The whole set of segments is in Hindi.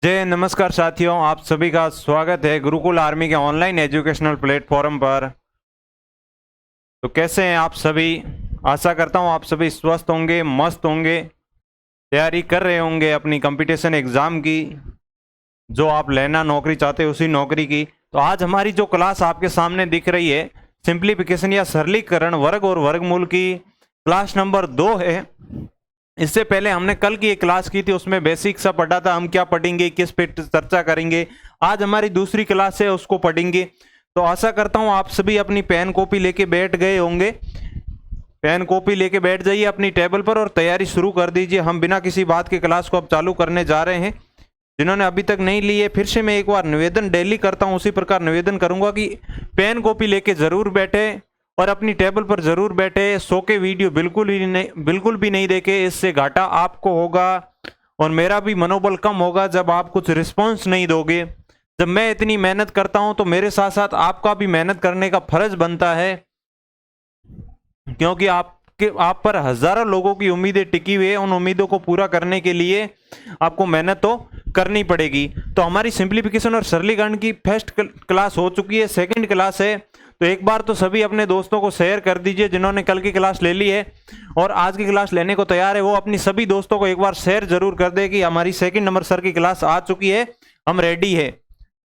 जय नमस्कार साथियों, आप सभी का स्वागत है गुरुकुल आर्मी के ऑनलाइन एजुकेशनल प्लेटफॉर्म पर। तो कैसे हैं आप सभी? आशा करता हूं आप सभी स्वस्थ होंगे, मस्त होंगे, तैयारी कर रहे होंगे अपनी कंपटीशन एग्जाम की, जो आप लेना नौकरी चाहते हैं उसी नौकरी की। तो आज हमारी जो क्लास आपके सामने दिख रही है, सिंप्लीफिकेशन या सरलीकरण वर्ग और वर्गमूल की क्लास नंबर 2 है। इससे पहले हमने कल की एक क्लास की थी, उसमें बेसिक सा पढ़ा था। हम क्या पढ़ेंगे, किस पे चर्चा करेंगे, आज हमारी दूसरी क्लास है, उसको पढ़ेंगे। तो आशा करता हूं आप सभी अपनी पेन कॉपी लेके बैठ गए होंगे। पेन कॉपी लेके बैठ जाइए अपनी टेबल पर और तैयारी शुरू कर दीजिए। हम बिना किसी बात के क्लास को अब चालू करने जा रहे हैं। जिन्होंने अभी तक नहीं ली है, फिर से मैं एक बार निवेदन डेली करता हूं, उसी प्रकार निवेदन करूंगा कि पेन कॉपी लेके जरूर बैठे और अपनी टेबल पर जरूर बैठे। सो के वीडियो बिल्कुल भी नहीं देखे, इससे घाटा आपको होगा और मेरा भी मनोबल कम होगा जब आप कुछ रिस्पॉन्स नहीं दोगे। जब मैं इतनी मेहनत करता हूं तो मेरे साथ साथ आपका भी मेहनत करने का फर्ज बनता है, क्योंकि आप पर हजारों लोगों की उम्मीदें टिकी हुई है। उन उम्मीदों को पूरा करने के लिए आपको मेहनत तो करनी पड़ेगी। तो हमारी सिंप्लीफिकेशन और सरलीकरण की फर्स्ट क्लास हो चुकी है, सेकंड क्लास है। तो एक बार तो सभी अपने दोस्तों को शेयर कर दीजिए जिन्होंने कल की क्लास ले ली है और आज की क्लास लेने को तैयार है, वो अपनी सभी दोस्तों को एक बार शेयर जरूर कर दे कि हमारी सेकंड नंबर सर की क्लास आ चुकी है, हम रेडी है।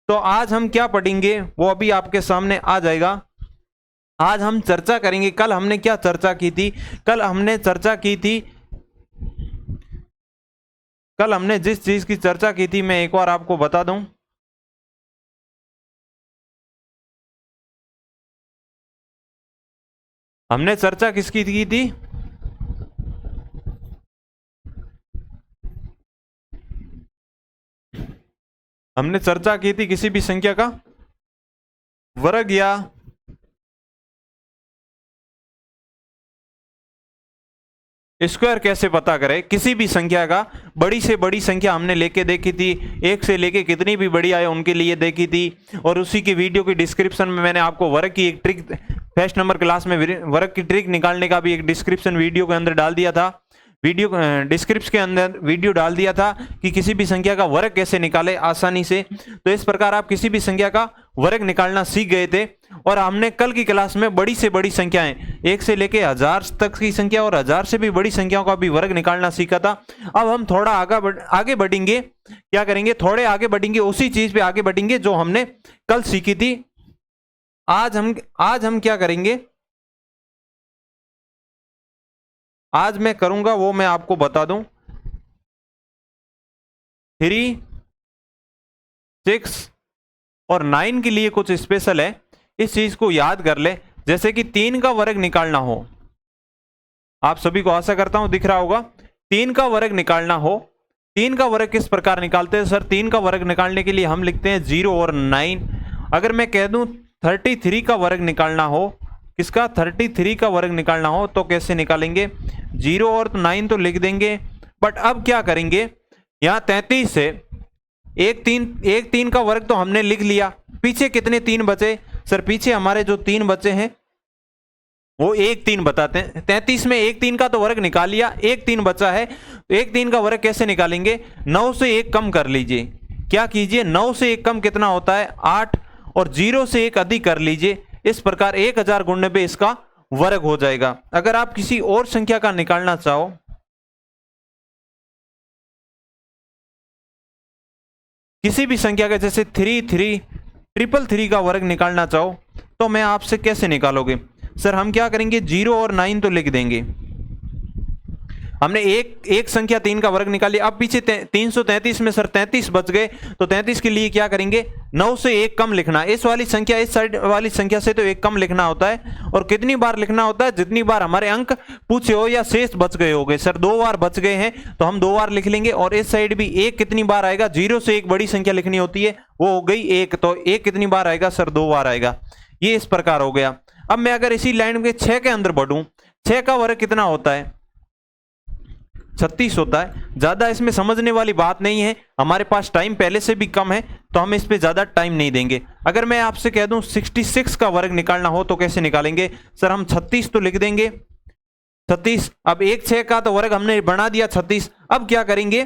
तो आज हम क्या पढ़ेंगे वो अभी आपके सामने आ जाएगा। आज हम चर्चा करेंगे, कल हमने क्या चर्चा की थी। कल हमने जिस चीज की चर्चा की थी मैं एक बार आपको बता दूं। हमने चर्चा किसकी की थी? हमने चर्चा की थी किसी भी संख्या का वर्ग या स्क्वायर कैसे पता करें। किसी भी संख्या का बड़ी से बड़ी संख्या हमने लेके देखी थी, एक से लेके कितनी भी बड़ी आए उनके लिए देखी थी। और उसी की वीडियो की डिस्क्रिप्शन में मैंने आपको वर्ग की एक ट्रिक, फर्स्ट नंबर क्लास में वर्ग की ट्रिक निकालने का भी एक डिस्क्रिप्शन वीडियो के अंदर डाल दिया था। वीडियो डिस्क्रिप्शन के अंदर वीडियो डाल दिया था कि किसी भी संख्या का वर्ग कैसे निकाले आसानी से। तो इस प्रकार आप किसी भी संख्या का वर्ग निकालना सीख गए थे। और हमने कल की क्लास में बड़ी से बड़ी संख्याएं, एक से लेके 1000 तक की संख्या और 1000 से भी बड़ी संख्याओं का भी वर्ग निकालना सीखा था। अब हम थोड़ा आगे बढ़ेंगे। क्या करेंगे? थोड़े आगे बढ़ेंगे, उसी चीज पे आगे बढ़ेंगे जो हमने कल सीखी थी। आज हम क्या करेंगे, आज मैं करूंगा वो मैं आपको बता दूं। 3, 6 और 9 के लिए कुछ स्पेशल है, इस चीज को याद कर ले। जैसे कि 3 का वर्ग निकालना हो, आप सभी को आशा करता हूं दिख रहा होगा। 3 का वर्ग निकालना हो, 3 का वर्ग किस प्रकार निकालते हैं सर? 3 का वर्ग निकालने के लिए हम लिखते हैं 0 और 9। अगर मैं कह दूं 33 का वर्ग निकालना हो, किसका? 33 का वर्ग निकालना हो तो कैसे निकालेंगे? 0 और 9 तो लिख देंगे, बट अब क्या करेंगे? यहां 33 से एक तीन का वर्ग तो हमने लिख लिया, पीछे कितने 3 बचे सर? पीछे हमारे जो 3 बचे हैं वो 1 3 बताते हैं। 33 में 1 3 का तो वर्ग निकाल लिया, 1 3 बचा है। तो 1 3 का वर्ग कैसे निकालेंगे? 9 से 1 कम कर लीजिए। क्या कीजिए? 9 से 1 कम कितना होता है? 8। और 0 से 1 अधिक कर लीजिए। इस प्रकार 1000 इसका वर्ग हो जाएगा। अगर आप किसी और संख्या का निकालना चाहो, किसी भी संख्या का, जैसे 3 का वर्ग निकालना चाहो तो मैं आपसे कैसे निकालोगे सर? हम क्या करेंगे? 0 और 9 तो लिख देंगे। हमने एक संख्या 3 का वर्ग निकाल लिया। अब पीछे 333 में सर 33 बच गए, तो 33 के लिए क्या करेंगे? 9 से 1 कम लिखना। इस वाली संख्या, इस साइड वाली संख्या से तो 1 कम लिखना होता है। और कितनी बार लिखना होता है? जितनी बार हमारे अंक पूछे हो या शेष बच गए हो गए। सर 2 बार बच गए हैं तो हम 2 बार लिख लेंगे। और इस साइड भी 1 कितनी बार आएगा? 0 से 1 बड़ी संख्या लिखनी होती है, वो हो गई 1। तो 1 कितनी बार आएगा सर? 2 बार आएगा। ये इस प्रकार हो गया। अब मैं अगर इसी लाइन में 6 के अंदर बढ़ूं, 6 का वर्ग कितना होता है? 36 होता है। ज्यादा इसमें समझने वाली बात नहीं है, हमारे पास टाइम पहले से भी कम है तो हम इस पे ज्यादा टाइम नहीं देंगे। अगर मैं आपसे कह दूं 66 का वर्ग निकालना हो तो कैसे निकालेंगे सर? हम 36 तो लिख देंगे, 36। अब 1 6 का तो वर्ग हमने बना दिया 36। अब क्या करेंगे?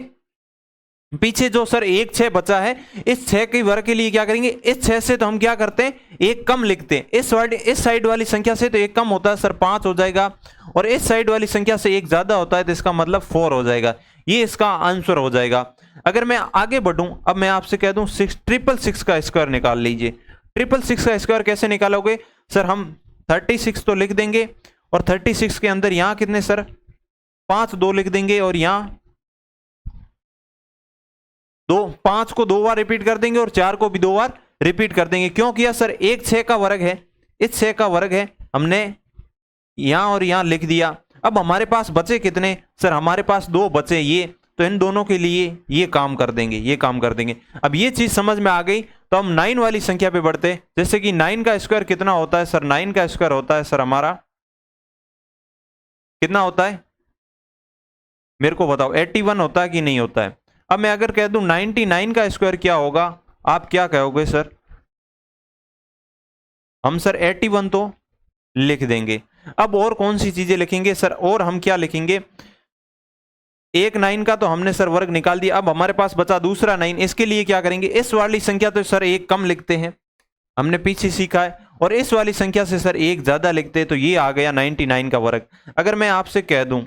पीछे जो सर 1 6 बचा है, इस 6 के वर्ग के लिए क्या करेंगे, इस 6 से तो हम क्या करते हैं, एक कम लिखते हैं। इस साइड वाली संख्या से तो एक कम होता है सर 5 हो जाएगा, और इस साइड वाली संख्या से एक ज्यादा होता है तो इसका मतलब 4 हो जाएगा। ये इसका आंसर हो जाएगा। अगर मैं आगे बढ़ूं, अब मैं आपसे कह दूं 666 का स्क्वायर निकाल लीजिए। 666 का स्क्वायर कैसे निकालोगे सर, हम 36 तो लिख देंगे, और 36 के अंदर यहां कितने सर 5 2 लिख देंगे, और यहां 5 को 2 बार रिपीट कर देंगे और 4 को भी 2 बार रिपीट कर देंगे। क्यों किया सर, एक 6 का वर्ग है, इस 6 का वर्ग है, हमने यहां और यहां लिख दिया। अब हमारे पास बचे कितने सर, हमारे पास 2 बचे, ये तो इन दोनों के लिए ये काम कर देंगे, ये काम कर देंगे। अब ये चीज समझ में आ गई तो हम 9 वाली संख्या पे बढ़ते हैं। जैसे कि 9 का स्क्वायर कितना होता है सर, 9 का स्क्वायर होता है सर हमारा कितना होता है, मेरे को बताओ 81 होता है कि नहीं होता है। अब मैं अगर कह दूं 99 का स्क्वायर क्या होगा, आप क्या कहोगे सर, हम सर 81 तो लिख देंगे। अब और कौन सी चीजें लिखेंगे सर, और हम क्या लिखेंगे, एक 9 का तो हमने सर वर्ग निकाल दिया। अब हमारे पास बचा दूसरा 9, इसके लिए क्या करेंगे, इस वाली संख्या तो सर एक कम लिखते हैं, हमने पीछे सीखा है, और इस वाली संख्या से सर एक ज्यादा लिखते हैं, तो ये आ गया 99 का वर्ग। अगर मैं आपसे कह दूं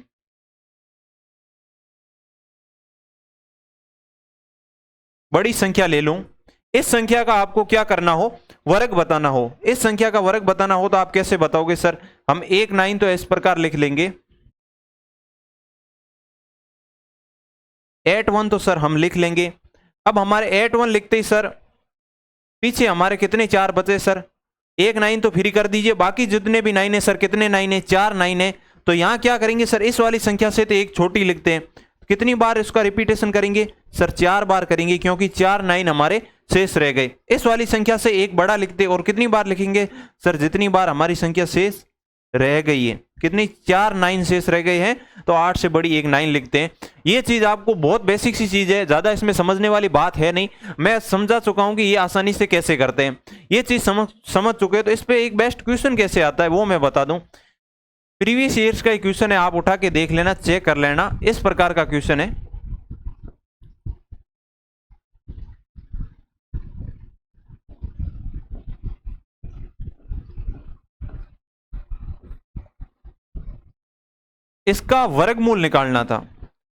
बड़ी संख्या ले लूं, इस संख्या का आपको क्या करना हो, वर्ग बताना हो, इस संख्या का वर्ग बताना हो, तो आप कैसे बताओगे सर, हम 9 तो इस प्रकार लिख लेंगे, 81 तो सर हम लिख लेंगे। अब हमारे 81 लिखते ही सर पीछे हमारे कितने 4 बचे सर, 9 तो फ्री कर दीजिए, बाकी जितने भी 9 है सर, कितने 9 है, 4 9 है। तो यहां क्या करेंगे सर, इस वाली संख्या से तो एक छोटी लिखते हैं, कितनी बार इसका रिपीटेशन करेंगे सर, 4 बार करेंगे, क्योंकि 4 9 हमारे शेष रह गए। इस वाली संख्या से एक बड़ा लिखते, और कितनी बार लिखेंगे सर, जितनी बार हमारी संख्या शेष रह गई है, कितनी 4 9 शेष रह गए हैं, तो 8 से बड़ी एक 9 लिखते हैं। ये चीज आपको बहुत बेसिक सी चीज है, ज्यादा इसमें समझने वाली बात है नहीं, मैं समझा चुका हूं कि ये आसानी से कैसे करते हैं, ये चीज समझ चुके हैं। तो इस पे एक बेस्ट क्वेश्चन कैसे आता है वो मैं बता दूं, प्रीवियस ईयर्स का क्वेश्चन है, आप उठा के देख लेना, चेक कर लेना, इस प्रकार का क्वेश्चन है। इसका वर्गमूल निकालना था,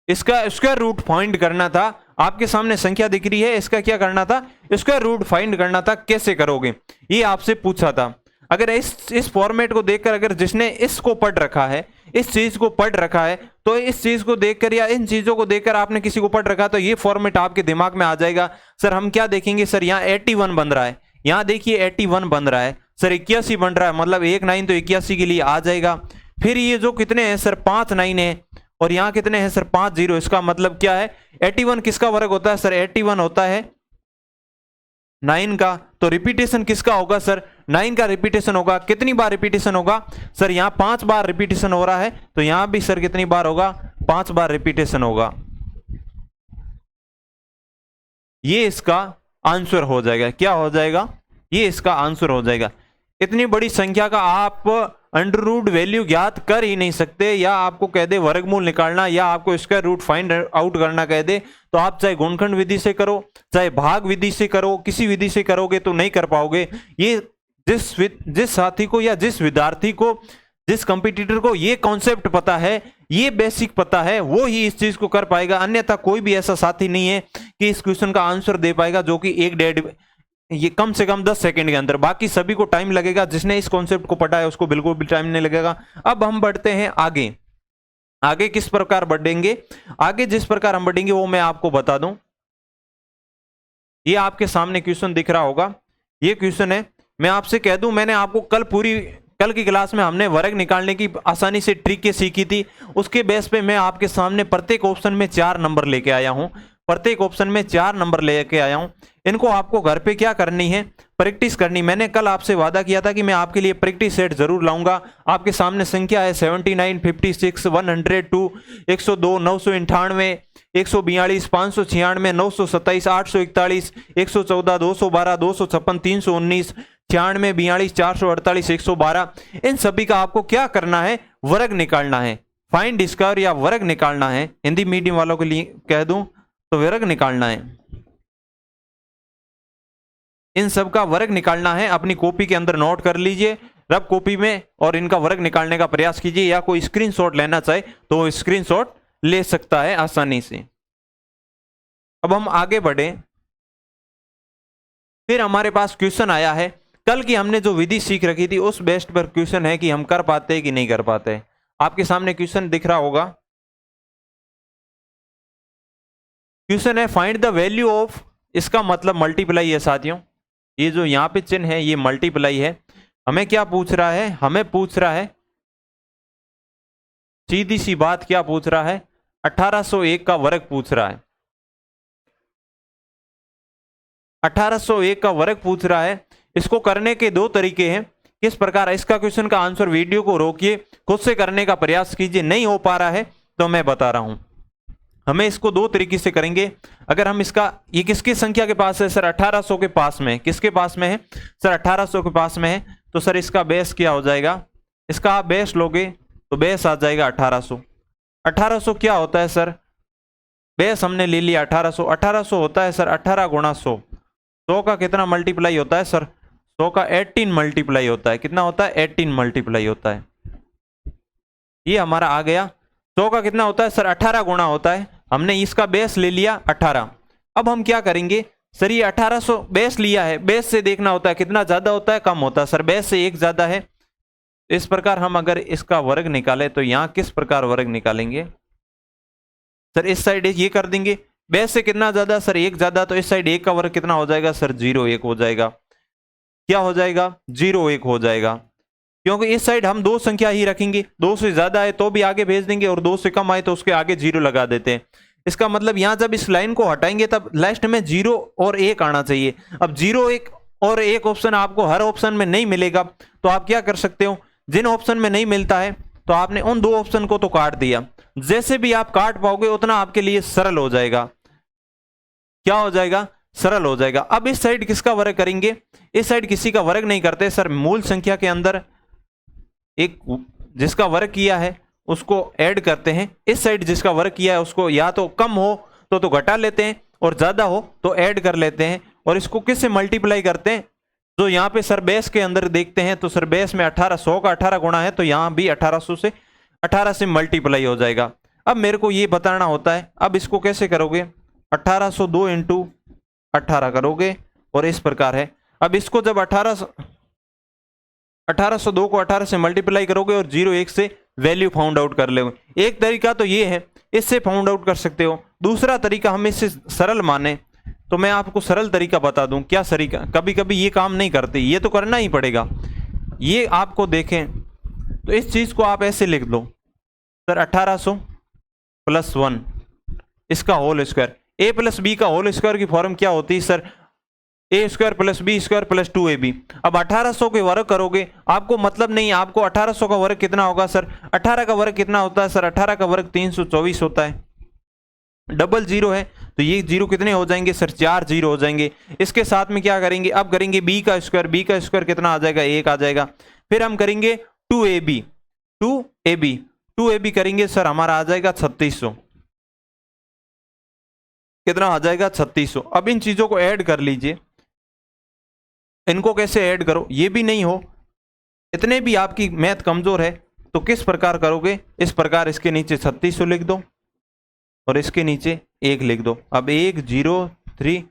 इसका स्क्वायर रूट फाइंड करना था। आपके सामने संख्या दिख रही है, इसका क्या करना था, स्क्वायर रूट फाइंड करना था। कैसे करोगे ये आपसे पूछा था। अगर इस फॉर्मेट को देखकर, अगर जिसने इसको पढ़ रखा है, इस चीज को पढ़ रखा है, तो इस चीज को देखकर या इन चीजों को देखकर आपने किसी को पढ़ रखा, तो ये फॉर्मेट आपके दिमाग में आ जाएगा। सर हम क्या देखेंगे सर, यहाँ 81 बन रहा है, यहाँ देखिए 81 बन रहा है सर, 81 बन रहा है, मतलब 1 9 तो 81 के लिए आ जाएगा। फिर ये जो कितने हैं सर 5 9 है, और यहाँ कितने हैं सर 5 0, इसका मतलब क्या है, 81 किसका वर्ग होता है सर, 81 होता है 9 का। तो रिपीटेशन किसका होगा सर, 9 का रिपीटेशन होगा। कितनी बार रिपीटेशन होगा सर, यहाँ 5 बार रिपीटेशन हो रहा है, तो यहां भी सर कितनी बार होगा, 5 बार रिपीटेशन होगा। ये इसका आंसर हो जाएगा, क्या हो जाएगा, ये इसका आंसर हो जाएगा। इतनी बड़ी संख्या का आप अंडर रूट वैल्यू ज्ञात कर ही नहीं सकते, या आपको कह दे वर्गमूल निकालना, या आपको स्क्वायर रूट फाइंड आउट करना कह दे, तो आप चाहे गुणनखंड विधि से करो, चाहे भाग विधि से करो, किसी विधि से करोगे तो नहीं कर पाओगे। ये जिस साथी को या जिस विद्यार्थी को, जिस कंपटीटर को ये कॉन्सेप्ट पता है, ये बेसिक पता है, वो ही इस चीज को कर पाएगा। अन्यथा कोई भी ऐसा साथी नहीं है कि इस क्वेश्चन का आंसर दे पाएगा, जो कि ये कम से कम 10 सेकंड के अंदर। बाकी सभी को टाइम लगेगा, जिसने इस कॉन्सेप्ट को पढ़ा है उसको बिल्कुल भी टाइम नहीं लगेगा। अब हम बढ़ते हैं आगे। आगे किस प्रकार बढ़ेंगे, आगे जिस प्रकार हम बढ़ेंगे वो मैं आपको बता दूं। ये आपके सामने क्वेश्चन दिख रहा होगा, ये क्वेश्चन है। मैं आपसे कह दूं, मैंने आपको कल की क्लास में हमने वर्ग निकालने की आसानी से ट्रिक सीखी थी। उसके बेस पे मैं आपके सामने प्रत्येक ऑप्शन में 4 नंबर लेके आया हूं, प्रत्येक ऑप्शन में 4 नंबर लेके आया हूं। इनको आपको घर पे क्या करनी है, प्रैक्टिस करनी। मैंने कल आपसे वादा किया था कि मैं आपके लिए प्रैक्टिस सेट जरूर लाऊंगा। आपके सामने संख्या है 79, 56, 102, 102, 998, 142, 596, 927, 841, 114, 212, 256, 319, 96, 42, 448, 112। इन सभी का आपको क्या करना है, वर्ग निकालना है। फाइंड स्क्वायर या वर्ग निकालना है। हिंदी मीडियम वालों के लिए कह दूं तो वर्ग निकालना है, इन सब का वर्ग निकालना है। अपनी कॉपी के अंदर नोट कर लीजिए रफ कॉपी में और इनका वर्ग निकालने का प्रयास कीजिए, या कोई स्क्रीनशॉट लेना चाहे तो स्क्रीनशॉट ले सकता है आसानी से। अब हम आगे बढ़े, फिर हमारे पास क्वेश्चन आया है, कल की हमने जो विधि सीख रखी थी उस बेस्ट पर क्वेश्चन है कि हम कर पाते हैं कि नहीं कर पाते। आपके सामने क्वेश्चन दिख रहा होगा, क्वेश्चन है फाइंड द वैल्यू ऑफ, इसका मतलब मल्टीप्लाई है साथियों, ये जो यहां पे चिन्ह है ये मल्टीप्लाई है। हमें क्या पूछ रहा है, हमें पूछ रहा है सीधी सी बात, क्या पूछ रहा है, 1801 का वर्ग पूछ रहा है, 1801 का वर्ग पूछ रहा है। इसको करने के दो तरीके हैं, किस प्रकार, इसका क्वेश्चन का आंसर वीडियो को रोकिए, खुद से करने का प्रयास कीजिए, नहीं हो पा रहा है तो मैं बता रहा हूं। हमें इसको दो तरीके से करेंगे। अगर हम इसका, ये किसकी संख्या के पास है सर, 1800 के पास में, किसके पास में है सर, 1800 के पास में है, तो सर इसका बेस क्या हो जाएगा, इसका आप बेस लोगे तो बेस आ जाएगा 1800। 1800 क्या होता है सर, बेस हमने ले लिया 1800, 1800 होता है सर 18 गुणा 100, 100 का कितना मल्टीप्लाई होता है सर, 100 का 18 मल्टीप्लाई होता है, कितना होता है 18 मल्टीप्लाई होता है, ये हमारा आ गया। 100 का कितना होता है सर, 18 गुणा होता है, हमने इसका बेस ले लिया 18। अब हम क्या करेंगे सर, ये 1800 बेस लिया है, बेस से देखना होता है कितना ज्यादा होता है कम होता है, सर बेस से एक ज्यादा है। इस प्रकार हम अगर इसका वर्ग निकाले तो यहां किस प्रकार वर्ग निकालेंगे सर, इस साइड ये कर देंगे, बेस से कितना ज्यादा सर, एक ज्यादा, तो इस साइड एक का वर्ग कितना हो जाएगा सर, 0 1 हो जाएगा, क्या हो जाएगा 0 1 हो जाएगा, क्योंकि इस साइड हम दो संख्या ही रखेंगे, 2 से ज्यादा है तो भी आगे भेज देंगे और 2 से कम आए तो उसके आगे 0 लगा देते हैं। इसका मतलब यहां जब इस लाइन को हटाएंगे तब लास्ट में 0 और 1 आना चाहिए। अब 0 1 और 1 ऑप्शन आपको हर ऑप्शन में नहीं मिलेगा, तो आप क्या कर सकते हो, जिन ऑप्शन में नहीं मिलता है तो आपने उन दो ऑप्शन को तो काट दिया, जैसे भी आप काट पाओगे उतना आपके लिए सरल हो जाएगा, क्या हो जाएगा, सरल हो जाएगा। अब इस साइड किसका वर्ग करेंगे, इस साइड किसी का वर्ग नहीं करते सर, मूल संख्या के अंदर एक जिसका वर्ग किया है उसको ऐड करते हैं, इस साइड जिसका वर्ग किया है उसको या तो कम हो तो घटा लेते हैं और ज्यादा हो तो ऐड कर लेते हैं, और इसको किससे मल्टीप्लाई करते हैं, तो यहाँ पे सर बेस के अंदर देखते हैं तो सर बेस में 1800 का 18 गुणा है तो यहाँ भी 1800 से मल्टीप्लाई हो जाएगा। अब मेरे को ये बताना होता है, अब इसको कैसे करोगे, 1802 इंटू 18 करोगे और इस प्रकार है। अब इसको जब 1802 को 18 से मल्टीप्लाई करोगे और 0 1 से वैल्यू फाउंड आउट कर लोगे। एक तरीका तो ये है, इससे फाउंड आउट कर सकते हो, दूसरा तरीका हम इससे सरल माने तो मैं आपको सरल तरीका बता दूं, क्या तरीका, कभी कभी ये काम नहीं करते, ये तो करना ही पड़ेगा, ये आपको देखें तो इस चीज को आप ऐसे लिख दो सर, 1800 प्लस 1 इसका whole square, A plus B का होल स्क्वायर की फॉर्म क्या होती है sir, A square plus B square plus 2ab। अब 1800 के वर्ग करोगे, आपको मतलब नहीं, आपको 1800 का वर्ग कितना होगा सर, 18 का वर्ग कितना होता है सर, 18 का वर्ग 324 होता है, डबल 0 है तो ये 0 कितने हो जाएंगे सर, 4 0 हो जाएंगे। इसके साथ में क्या करेंगे, अब करेंगे b का स्क्वायर कितना आ जाएगा, 1 आ जाएगा। फिर हम करेंगे 2ab करेंगे सर, हमारा आ जाएगा 3600, कितना आ जाएगा 3600। अब इन चीजों को ऐड कर लीजिए, इनको कैसे ऐड करो, ये भी नहीं हो, इतने भी आपकी मैथ कमजोर है तो किस प्रकार करोगे, इस प्रकार इसके नीचे 3600 लिख दो और इसके नीचे 1 लिख दो। अब 1 0 3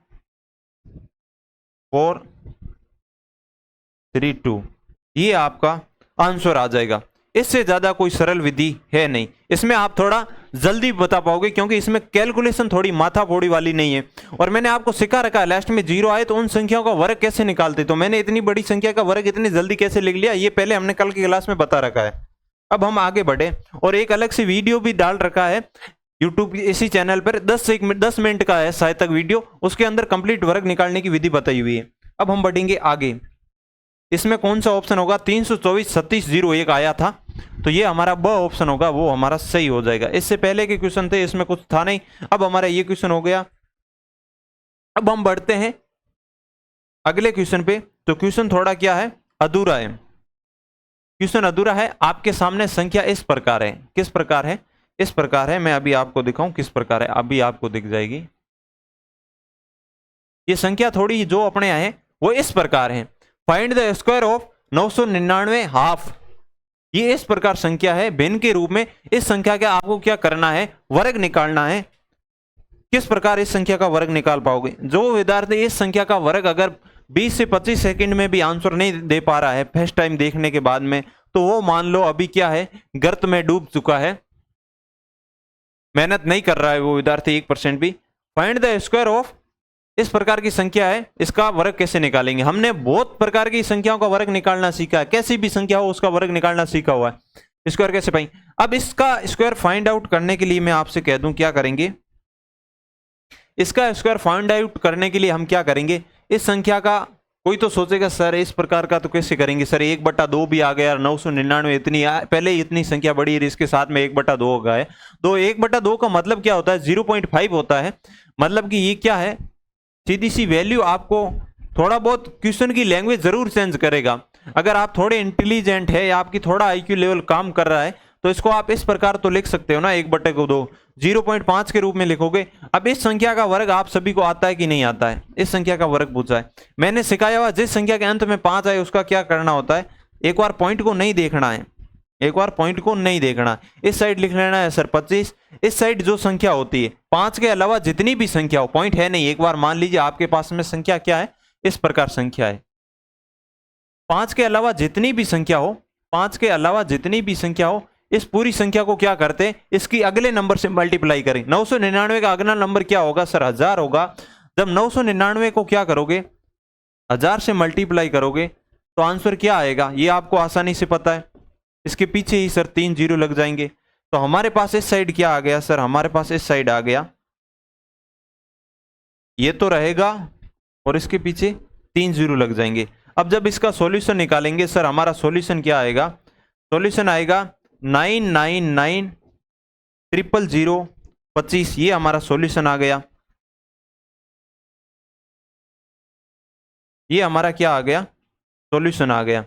4 3 2 ये आपका आंसर आ जाएगा। इससे ज्यादा कोई सरल विधि है नहीं, इसमें आप थोड़ा जल्दी बता पाओगे क्योंकि इसमें कैलकुलेशन थोड़ी माथा फोड़ी वाली नहीं है। और मैंने आपको सिखा रखा है, लास्ट में 0 आए तो उन संख्याओं का वर्ग कैसे निकालते, तो मैंने इतनी बड़ी संख्या का वर्ग इतनी जल्दी कैसे लिख लिया, ये पहले हमने कल की क्लास में बता रखा है। अब हम आगे बढ़े और एक अलग से वीडियो भी डाल रखा है यूट्यूब इसी चैनल पर, 10 मिनट का है शायद तक वीडियो, उसके अंदर कंप्लीट वर्ग निकालने की विधि बताई हुई है। अब हम बढ़ेंगे आगे, इसमें कौन सा ऑप्शन होगा, 324 36 0 1 आया था तो ये हमारा ब ऑप्शन होगा, वो हमारा सही हो जाएगा। इससे पहले के क्वेश्चन थे इसमें कुछ था नहीं, अब हमारा ये क्वेश्चन हो गया। अब हम बढ़ते हैं अगले क्वेश्चन पे, तो क्वेश्चन थोड़ा क्या है, अधूरा है, क्वेश्चन अधूरा है। आपके सामने संख्या इस प्रकार है, किस प्रकार है, इस प्रकार है, मैं अभी आपको दिखाऊं किस प्रकार है, अभी आपको दिख जाएगी। ये संख्या थोड़ी जो अपने आए वो इस प्रकार है, find the square of 999 half. ये इस प्रकार संख्या है भिन्न के रूप में। इस संख्या का आपको क्या करना है, वर्ग निकालना है। किस प्रकार इस संख्या का वर्ग निकाल पाओगे? जो विद्यार्थी इस संख्या का वर्ग अगर 20 से 25 सेकंड में भी आंसर नहीं दे पा रहा है फर्स्ट टाइम देखने के बाद में, तो वो मान लो अभी क्या है, गर्त में डूब चुका है, मेहनत नहीं कर रहा है वो विद्यार्थी 1% भी। फाइंड द स्क्वायर ऑफ, इस प्रकार की संख्या है, इसका वर्ग कैसे निकालेंगे? हमने बहुत प्रकार की संख्याओं का वर्ग निकालना सीखा है, कैसी भी संख्या हो उसका वर्ग निकालना सीखा हुआ है। स्क्वायर कैसे पाएंगे? अब इसका स्क्वायर फाइंड आउट करने के लिए मैं आपसे कह दूं क्या करेंगे, इसका स्क्वायर फाइंड आउट करने के लिए हम क्या करेंगे, इस संख्या का, कोई तो सोचेगा सर इस प्रकार का तो कैसे करेंगे सर, 1/2 भी आ गया, 999 इतनी पहले इतनी संख्या बड़ी है, इसके साथ में 1/2 हो गया है। तो 1/2 का मतलब क्या होता है, 0.5 होता है। मतलब कि ये क्या है, सीधी सी वैल्यू। आपको थोड़ा बहुत क्वेश्चन की लैंग्वेज जरूर चेंज करेगा। अगर आप थोड़े इंटेलिजेंट है या आपकी थोड़ा आईक्यू लेवल काम कर रहा है तो इसको आप इस प्रकार तो लिख सकते हो ना, 1/2 0.5 के रूप में लिखोगे। अब इस संख्या का वर्ग आप सभी को आता है कि नहीं आता है? इस संख्या का वर्ग पूछा है, मैंने सिखाया हुआ जिस संख्या के अंत में 5 आए उसका क्या करना होता है, एक बार पॉइंट को नहीं देखना है, एक बार पॉइंट को नहीं देखना, इस साइड लिख लेना है सर 25। इस साइड जो संख्या होती है 5 के अलावा जितनी भी संख्या हो, पॉइंट है नहीं, एक बार मान लीजिए आपके पास में संख्या क्या है, इस प्रकार संख्या है, 5 के अलावा जितनी भी संख्या हो, 5 के अलावा जितनी भी संख्या हो, इस पूरी संख्या को क्या करते हैं, इसकी अगले नंबर से मल्टीप्लाई करें। 999 का अगला नंबर क्या होगा सर, 1000 होगा। जब 999 को क्या करोगे, 1000 से मल्टीप्लाई करोगे तो आंसर क्या आएगा, ये आपको आसानी से पता है। इसके पीछे ही सर 3 जीरो लग जाएंगे। तो हमारे पास इस साइड क्या आ गया सर, हमारे पास इस साइड आ गया, ये तो रहेगा और इसके पीछे 3 जीरो लग जाएंगे। अब जब इसका सॉल्यूशन निकालेंगे सर, हमारा सॉल्यूशन क्या आएगा, सॉल्यूशन आएगा 999,000,025। ये हमारा सॉल्यूशन आ गया, ये हमारा क्या आ गया, सॉल्यूशन आ गया।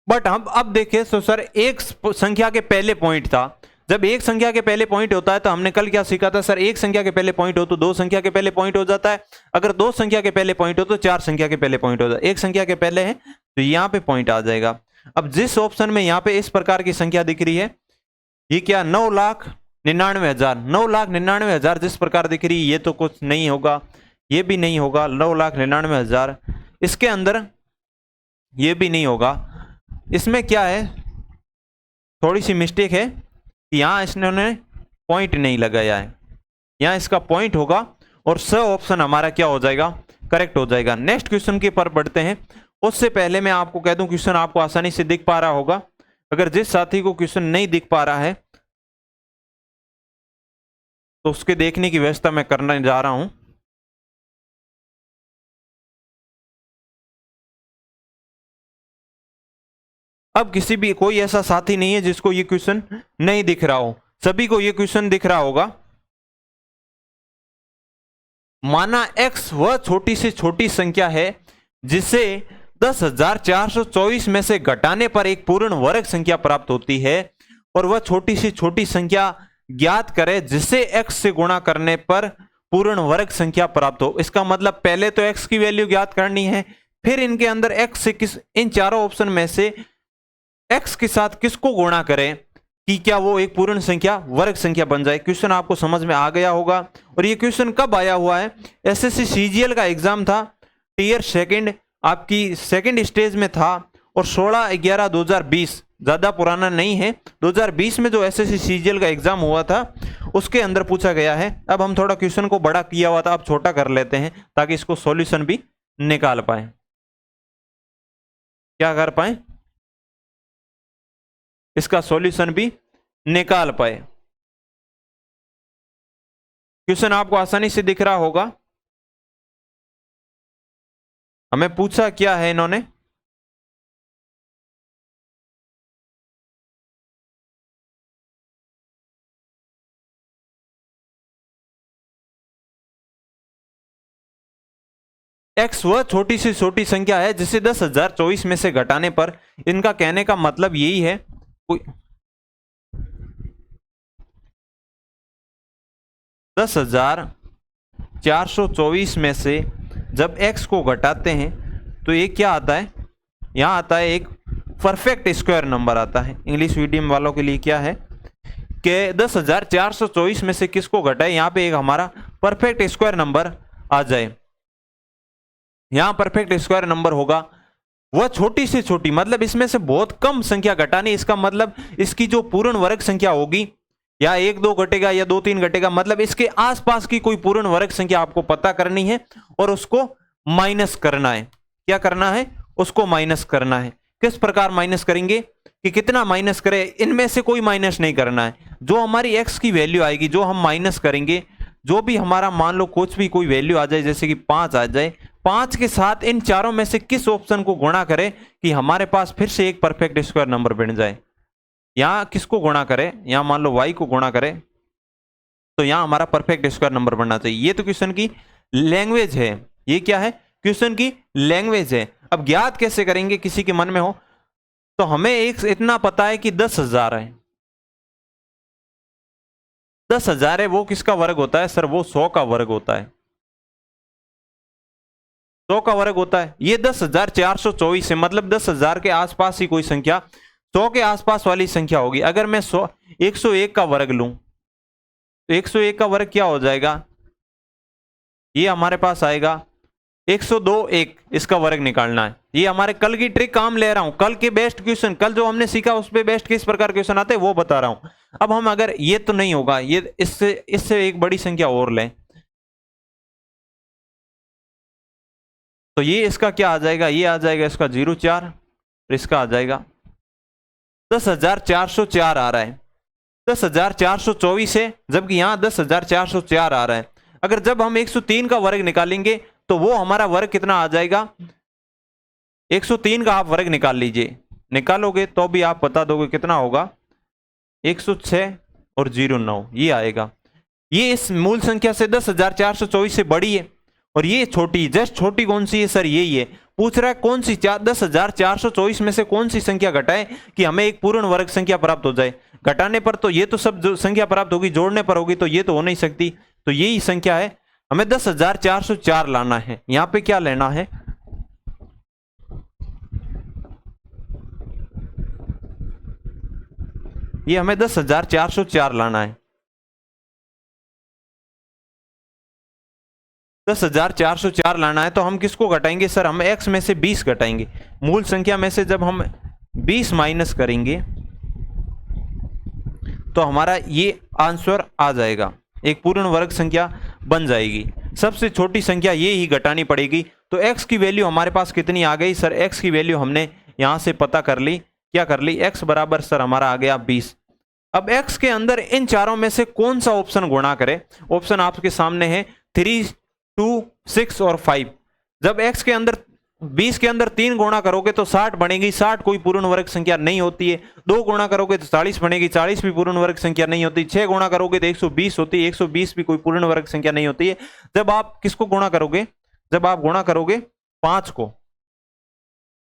बट हम अब देखें तो सर एक संख्या के पहले पॉइंट था, जब एक संख्या के पहले पॉइंट होता है तो हमने कल क्या सीखा था सर, एक संख्या के पहले पॉइंट हो तो 2 संख्या के पहले पॉइंट हो जाता है, अगर 2 संख्या के पहले पॉइंट हो तो 4 संख्या के पहले पॉइंट हो जाता है। एक संख्या के पहले है तो यहाँ पे पॉइंट आ जाएगा। अब जिस ऑप्शन में यहाँ पे इस प्रकार की संख्या दिख रही है, ये क्या 9,99,000, 9,99,000 जिस प्रकार दिख रही है, ये तो कुछ नहीं होगा, ये भी नहीं होगा, 9,99,000 इसके अंदर ये भी नहीं होगा। इसमें क्या है, थोड़ी सी मिस्टेक है, यहां इन्होंने पॉइंट नहीं लगाया है, यहां इसका पॉइंट होगा और स ऑप्शन हमारा क्या हो जाएगा, करेक्ट हो जाएगा। नेक्स्ट क्वेश्चन के पर बढ़ते हैं। उससे पहले मैं आपको कह दूं, क्वेश्चन आपको आसानी से दिख पा रहा होगा। अगर जिस साथी को क्वेश्चन नहीं दिख पा रहा है तो उसके देखने की व्यवस्था मैं करने जा रहा हूं। अब किसी भी कोई ऐसा साथी नहीं है जिसको ये क्वेश्चन नहीं दिख रहा हो, सभी को ये क्वेश्चन दिख रहा होगा। माना x वह छोटी से छोटी संख्या है जिसे 10,424 में से घटाने पर एक पूर्ण वर्ग संख्या प्राप्त होती है, और वह छोटी से छोटी संख्या ज्ञात करे जिसे x से गुणा करने पर पूर्ण वर्ग संख्या प्राप्त हो। इसका मतलब पहले तो x की वैल्यू ज्ञात करनी है, फिर इनके अंदर x से किस, इन चारों ऑप्शन में से x के साथ किसको गुणा करें कि क्या वो एक पूर्ण संख्या वर्ग संख्या बन जाए। क्वेश्चन आपको समझ में आ गया होगा। और ये क्वेश्चन कब आया हुआ है, एसएससी सीजीएल का एग्जाम था, टीयर सेकंड आपकी सेकंड स्टेज में था, और 16/11/2020, ज्यादा पुराना नहीं है, 2020 में जो एसएससी सीजीएल का एग्जाम हुआ था उसके अंदर पूछा गया है। अब हम थोड़ा क्वेश्चन को बड़ा किया हुआ था, अब छोटा कर लेते हैं ताकि इसको सॉल्यूशन भी निकाल पाए। क्या कर पाए, इसका सॉल्यूशन भी निकाल पाए। क्वेश्चन आपको आसानी से दिख रहा होगा। हमें पूछा क्या है इन्होंने, x वह छोटी से छोटी संख्या है जिसे 10,024 में से घटाने पर, इनका कहने का मतलब यही है, 10,424 में से जब x को घटाते हैं तो ये क्या आता है, यहाँ आता है एक परफेक्ट स्क्वायर नंबर आता है। इंग्लिश मीडियम वालों के लिए क्या है कि 10,424 में से किसको घटाए, यहाँ पे एक हमारा परफेक्ट स्क्वायर नंबर आ जाए। यहाँ परफेक्ट स्क्वायर नंबर होगा वह छोटी से छोटी, मतलब इसमें से बहुत कम संख्या घटानी, इसका मतलब इसकी जो पूर्ण वर्ग संख्या होगी, या 1 2 घटेगा या 2 3 घटेगा, मतलब इसके आसपास की कोई पूर्ण वर्ग संख्या आपको पता करनी है और उसको माइनस करना है। क्या करना है, उसको माइनस करना है। किस प्रकार माइनस करेंगे कि कितना माइनस करें, इनमें से कोई माइनस नहीं करना है। जो हमारी x की वैल्यू आएगी, जो हम माइनस करेंगे, जो भी हमारा मान लो कुछ भी कोई वैल्यू आ जाए, जैसे कि 5 आ जाए, 5 के साथ इन चारों में से किस ऑप्शन को गुणा करें कि हमारे पास फिर से एक परफेक्ट स्क्वायर नंबर बन जाए। यहां किसको गुणा करें, यहां मान लो y को गुणा करें तो यहां हमारा परफेक्ट स्क्वायर नंबर बनना चाहिए। ये तो क्वेश्चन की लैंग्वेज है, ये क्या है, क्वेश्चन की लैंग्वेज है। अब ज्ञात कैसे करेंगे, किसी के मन में हो तो हमें एक इतना पता है कि 10,000 है, 10,000 है, वो किसका वर्ग होता है सर, वो 100 का वर्ग होता है, 100 का वर्ग होता है। ये 10,424 है, मतलब 10,000 के आसपास ही कोई संख्या 100 के आसपास वाली संख्या होगी। अगर मैं 101 का वर्ग लूं तो 101 का वर्ग क्या हो जाएगा, ये हमारे पास आएगा 102(1), इसका वर्ग निकालना है। ये हमारे कल की ट्रिक काम ले रहा हूं, कल के बेस्ट क्वेश्चन, कल जो हमने सीखा उस पे बेस्ट किस प्रकार क्वेश्चन आते हैं वो बता रहा हूं। अब हम अगर ये तो नहीं होगा, ये इससे एक बड़ी संख्या और लें तो ये इसका क्या आ जाएगा, ये आ जाएगा इसका 0,4, इसका आ जाएगा 10,404 आ रहा है, 10,424 है, जबकि यहां 10,404 आ रहा है। अगर जब हम 103 का वर्ग निकालेंगे तो वो हमारा वर्ग कितना आ जाएगा, 103 का आप वर्ग निकाल लीजिए, निकालोगे तो भी आप बता दोगे कितना होगा, 106 और 09 ये आएगा। ये इस मूल संख्या से 10,424 से बड़ी है और ये छोटी, जस्ट छोटी कौन सी है सर, यही है। पूछ रहा है कौन सी 10,424 में से कौन सी संख्या घटाए कि हमें एक पूर्ण वर्ग संख्या प्राप्त हो जाए। घटाने पर तो ये तो सब जो संख्या प्राप्त होगी, जोड़ने पर होगी तो ये तो हो नहीं सकती, तो यही संख्या है। हमें 10,404 लाना है। यहां पे क्या लेना है, ये हमें 10,404 लाना है। 10,404 लाना है तो हम किसको घटाएंगे सर, हम x में से 20 घटाएंगे। मूल संख्या में से जब हम 20 माइनस करेंगे तो हमारा ये आंसर आ जाएगा, एक पूर्ण वर्ग संख्या बन जाएगी। सबसे छोटी संख्या ये ही घटानी पड़ेगी। तो x की वैल्यू हमारे पास कितनी आ गई सर, x की वैल्यू हमने यहां से पता कर ली। क्या कर ली, x बराबर सर हमारा आ गया 20। अब x के अंदर इन चारों में से कौन सा ऑप्शन गुणा करे, ऑप्शन आपके सामने है 3, 2, 6 और 5। जब x के अंदर 20 के अंदर 3 गुणा करोगे तो 60 बनेगी, 60 कोई पूर्ण वर्ग संख्या नहीं होती है। 2 गुणा करोगे तो 40 बनेगी, 40 भी पूर्ण वर्ग संख्या नहीं होती। 6 गुणा करोगे तो 120 होती है, 120 भी कोई पूर्ण वर्ग संख्या नहीं होती है। जब आप किसको गुणा करोगे, जब आप गुणा करोगे 5 को,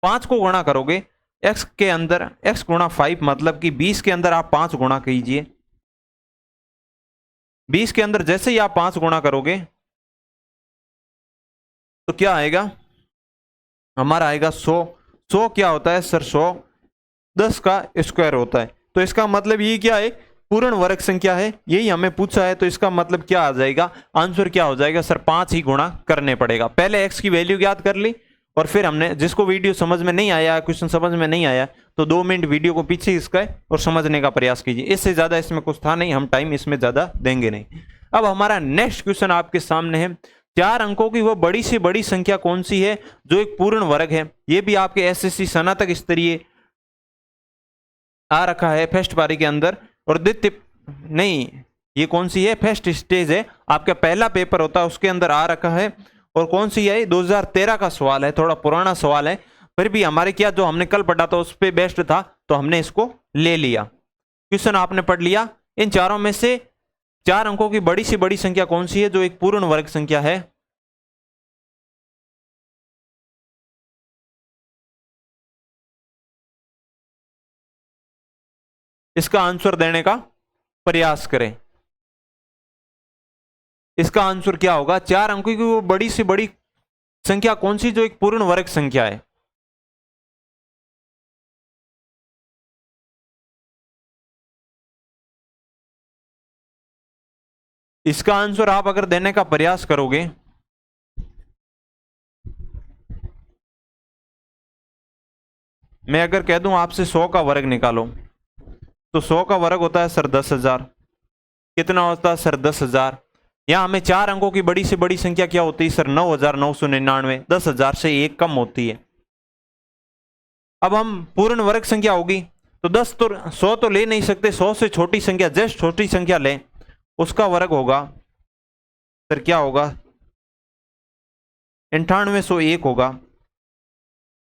5 को गुणा करोगे x के अंदर, x गुणा 5 मतलब कि 20 के अंदर आप 5 गुणा कीजिए। 20 के अंदर जैसे ही आप 5 गुणा करोगे तो क्या आएगा, हमारा आएगा 100। 100 क्या होता है सर, 100 10 का स्क्वायर होता है। तो इसका मतलब ये क्या है, पूर्ण वर्ग संख्या है, यही हमें पूछा है। तो इसका मतलब क्या आ जाएगा, आंसर क्या हो जाएगा सर, 5 ही गुणा करने पड़ेगा। पहले x की वैल्यू ज्ञात कर ली और फिर हमने, जिसको वीडियो समझ में नहीं आया, क्वेश्चन समझ में नहीं आया, तो 2 मिनट वीडियो को पीछे इसका और समझने का प्रयास कीजिए। इससे ज्यादा इसमें कुछ था नहीं, हम टाइम इसमें ज्यादा देंगे नहीं। अब हमारा नेक्स्ट क्वेश्चन आपके सामने है, 4 अंकों की वो बड़ी से बड़ी संख्या कौन सी है जो एक पूर्ण वर्ग है। ये भी आपके एसएससी स्नातक स्तरीय आ रखा है फर्स्ट पारी के अंदर, और द्वितीय नहीं, ये कौन सी है, फर्स्ट स्टेज है, आपका पहला पेपर होता है उसके अंदर आ रखा है। और कौन सी है, 2013 का सवाल है, थोड़ा पुराना सवाल है, फिर भी हमारे क्या जो हमने कल पढ़ा था उस पर बेस्ट था तो हमने इसको ले लिया। क्वेश्चन आपने पढ़ लिया, इन चारों में से 4 अंकों की बड़ी से बड़ी संख्या कौन सी है जो एक पूर्ण वर्ग संख्या है। इसका आंसर देने का प्रयास करें। इसका आंसर क्या होगा, 4 अंकों की वो बड़ी से बड़ी संख्या कौन सी जो एक पूर्ण वर्ग संख्या है? इसका आंसर आप अगर देने का प्रयास करोगे, मैं अगर कह दूं आपसे 100 का वर्ग निकालो, तो 100 का वर्ग होता है सर 10,000। कितना होता है सर 10,000। यहां हमें 4 अंकों की बड़ी से बड़ी संख्या क्या होती है सर 9,999। 10,000 से 1 कम होती है। अब हम पूर्ण वर्ग संख्या होगी तो 100 तो ले नहीं सकते, 100 से छोटी संख्या, जस्ट छोटी संख्या लें, उसका वर्ग होगा सर क्या होगा 9801 होगा।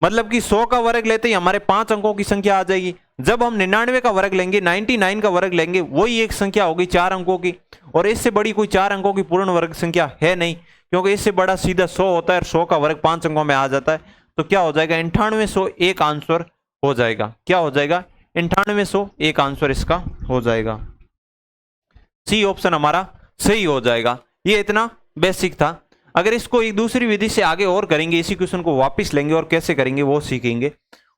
मतलब कि 100 का वर्ग लेते ही हमारे 5 अंकों की संख्या आ जाएगी। जब हम 99 का वर्ग लेंगे, 99 का वर्ग लेंगे, वही एक संख्या होगी 4 अंकों की, और इससे बड़ी कोई 4 अंकों की पूर्ण वर्ग संख्या है नहीं, क्योंकि इससे बड़ा सीधा 100 होता है और 100 का वर्ग 5 अंकों में आ जाता है। तो क्या हो जाएगा 9801 आंसर हो जाएगा। क्या हो जाएगा 9801 आंसर इसका हो जाएगा। सी ऑप्शन हमारा सही हो जाएगा। ये इतना बेसिक था। अगर इसको एक दूसरी विधि से आगे और करेंगे, इसी क्वेश्चन को वापस लेंगे और कैसे करेंगे वो सीखेंगे।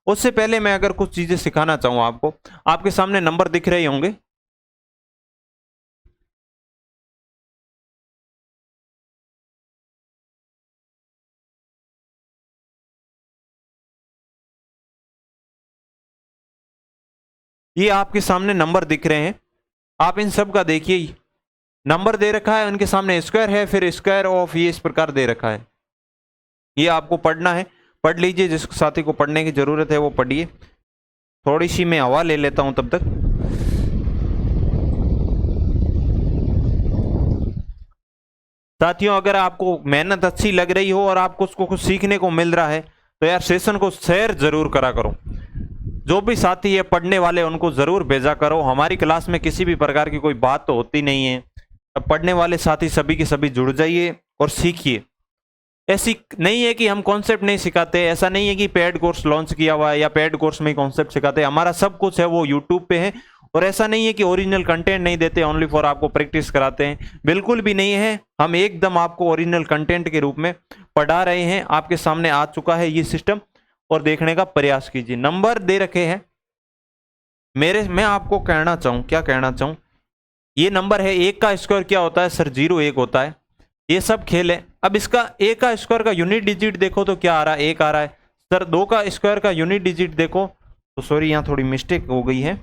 उससे पहले मैं अगर कुछ चीजें सिखाना चाहूँ आपको, आपके सामने नंबर दिख रहे होंगे, ये आपके सामने नंबर दिख रहे हैं। आप इन सब का देखिए, नंबर दे रखा है, उनके सामने स्क्वायर है, फिर स्क्वायर ऑफ ये इस प्रकार दे रखा है। ये आपको पढ़ना है, पढ़ लीजिए। जिस साथी को पढ़ने की जरूरत है वो पढ़िए। थोड़ी सी मैं हवा ले लेता हूं तब तक। साथियों, अगर आपको मेहनत अच्छी लग रही हो और आपको उसको कुछ सीखने को मिल रहा है तो यार सेशन को शेयर जरूर करा करो। जो भी साथी है पढ़ने वाले उनको जरूर भेजा करो। हमारी क्लास में किसी भी प्रकार की कोई बात तो होती नहीं है। अब पढ़ने वाले साथी सभी के सभी जुड़ जाइए और सीखिए। ऐसी नहीं है कि हम कॉन्सेप्ट नहीं सिखाते, ऐसा नहीं है कि पेड कोर्स लॉन्च किया हुआ है या पेड कोर्स में कॉन्सेप्ट सिखाते हैं। हमारा सब कुछ है वो यूट्यूब पे है। और ऐसा नहीं है कि ओरिजिनल कंटेंट नहीं देते, ओनली फॉर आपको प्रैक्टिस कराते हैं, बिल्कुल भी नहीं है। हम एकदम आपको ओरिजिनल कंटेंट के रूप में पढ़ा रहे हैं। आपके सामने आ चुका है ये सिस्टम, और देखने का प्रयास कीजिए। नंबर दे रखे हैं मैं आपको कहना चाहूं, क्या कहना चाहूं, ये नंबर है। 1 का स्क्वायर क्या होता है सर 01 होता है। ये सब खेल है। अब इसका 1 का स्क्वायर का यूनिट डिजिट देखो तो क्या आ रहा है 1 आ रहा है सर। 2 का स्क्वायर का यूनिट डिजिट देखो तो सॉरी यहां थोड़ी मिस्टेक हो गई है।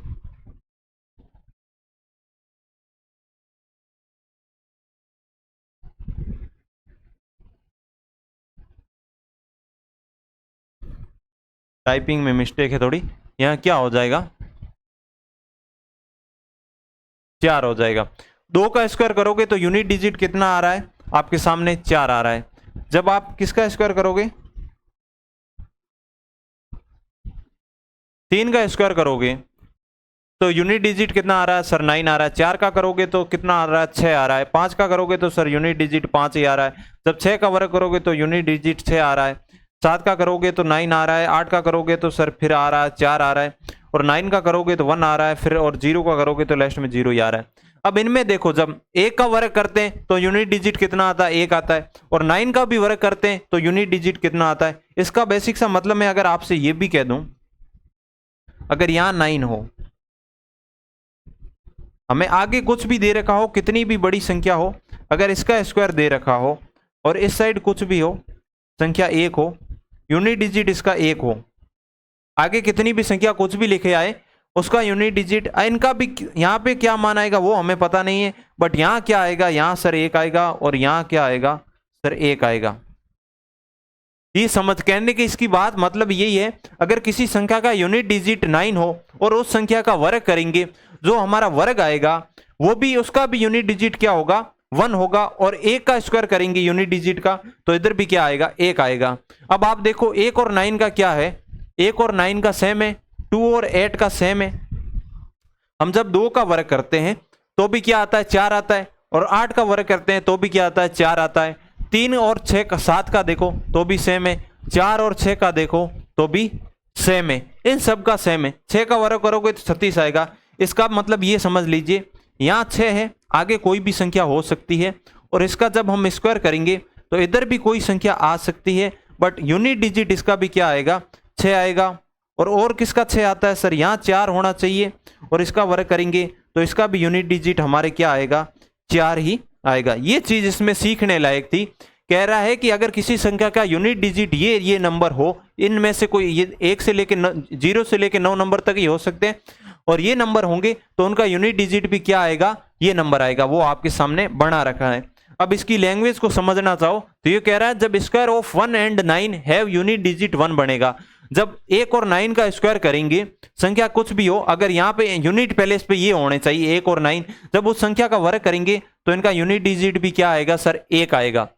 टाइपिंग में मिस्टेक है थोड़ी। यहां क्या हो जाएगा 4 हो जाएगा। 2 का स्क्वायर करोगे तो यूनिट डिजिट कितना आ रहा है आपके सामने 4 आ रहा है। जब आप किसका स्क्वायर करोगे 3 का स्क्वायर करोगे तो यूनिट डिजिट कितना आ रहा है सर 9 आ रहा है। 4 का करोगे तो कितना आ रहा है 6 आ रहा है। 5 का करोगे तो सर यूनिट डिजिट 5 ही आ रहा है। जब 6 का वर्ग करोगे तो यूनिट डिजिट 6 आ रहा है। 7 का करोगे तो 9 आ रहा है। 8 का करोगे तो सर फिर आ रहा है 4 आ रहा है। और 9 का करोगे तो 1 आ रहा है फिर, और 0 का करोगे तो लास्ट में 0 ही आ रहा है। अब इनमें देखो, जब 1 का वर्ग करते हैं तो यूनिट डिजिट कितना आता है 1 आता है, और 9 का भी वर्ग करते हैं तो यूनिट डिजिट कितना आता है। इसका बेसिक सा मतलब मैं अगर आपसे ये भी कह दूं, अगर यहां 9 हो, हमें आगे कुछ भी दे रखा हो, कितनी भी बड़ी संख्या हो, अगर इसका स्क्वायर दे रखा हो और इस साइड कुछ भी हो, संख्या 1 हो, यूनिट डिजिट इसका 1 हो, आगे कितनी भी संख्या कुछ भी लिखे आए उसका यूनिट डिजिट, इनका भी यहाँ पे क्या मान आएगा वो हमें पता नहीं है, बट यहाँ क्या आएगा, यहाँ सर 1 आएगा और यहाँ क्या आएगा सर 1 आएगा। ये समझ कहने की इसकी बात मतलब यही है, अगर किसी संख्या का यूनिट डिजिट 9 हो और उस संख्या का वर्ग करेंगे, जो हमारा वर्ग आएगा वो भी, उसका भी यूनिट डिजिट क्या होगा 1 होगा, और 1 का स्क्वायर करेंगे यूनिट डिजिट का तो इधर भी क्या आएगा 1 आएगा। अब आप देखो 1 और 9 का क्या है, 1 और 9 का सेम है, 2 और 8 का सेम है। हम जब 2 का वर्ग करते हैं तो भी क्या आता है 4 आता है, और 8 का वर्ग करते हैं तो भी क्या आता है 4 आता है। 3 और 6 का 7 का देखो तो भी सेम है, 4 और 6 का देखो तो भी सेम है, इन सब का सेम है। 6 का वर्ग करोगे तो 36 आएगा। इसका मतलब ये समझ लीजिए यहाँ 6 है, आगे कोई भी संख्या हो सकती है, और इसका जब हम स्क्वायर करेंगे तो इधर भी कोई संख्या आ सकती है, बट यूनिट डिजिट इसका भी क्या आएगा, 6 आएगा। और किसका 6 आता है सर, यहाँ 4 होना चाहिए, और इसका वर्ग करेंगे तो इसका भी यूनिट डिजिट हमारे क्या आएगा, 4 ही आएगा। ये चीज इसमें सीखने लायक थी। कह रहा है कि अगर किसी संख्या का यूनिट डिजिट ये नंबर हो, इनमें से कोई ये 1 से लेके 0 से लेके 9 नंबर तक ही हो सकते हैं, और ये नंबर होंगे तो उनका यूनिट डिजिट भी क्या आएगा, ये नंबर आएगा। वो आपके सामने बना रखा है। अब इसकी लैंग्वेज को समझना चाहो तो ये कह रहा है जब square of 1 and 9 have unit digit 1 बनेगा। जब 1 और 9 का स्क्वायर करेंगे, संख्या कुछ भी हो, अगर यहाँ पे यूनिट पहले इस पे ये होने चाहिए 1 और 9, जब उस संख्या का वर्ग करेंगे तो इनका यूनिट डिजिट भी क्या आएगा सर, 1 आएगा।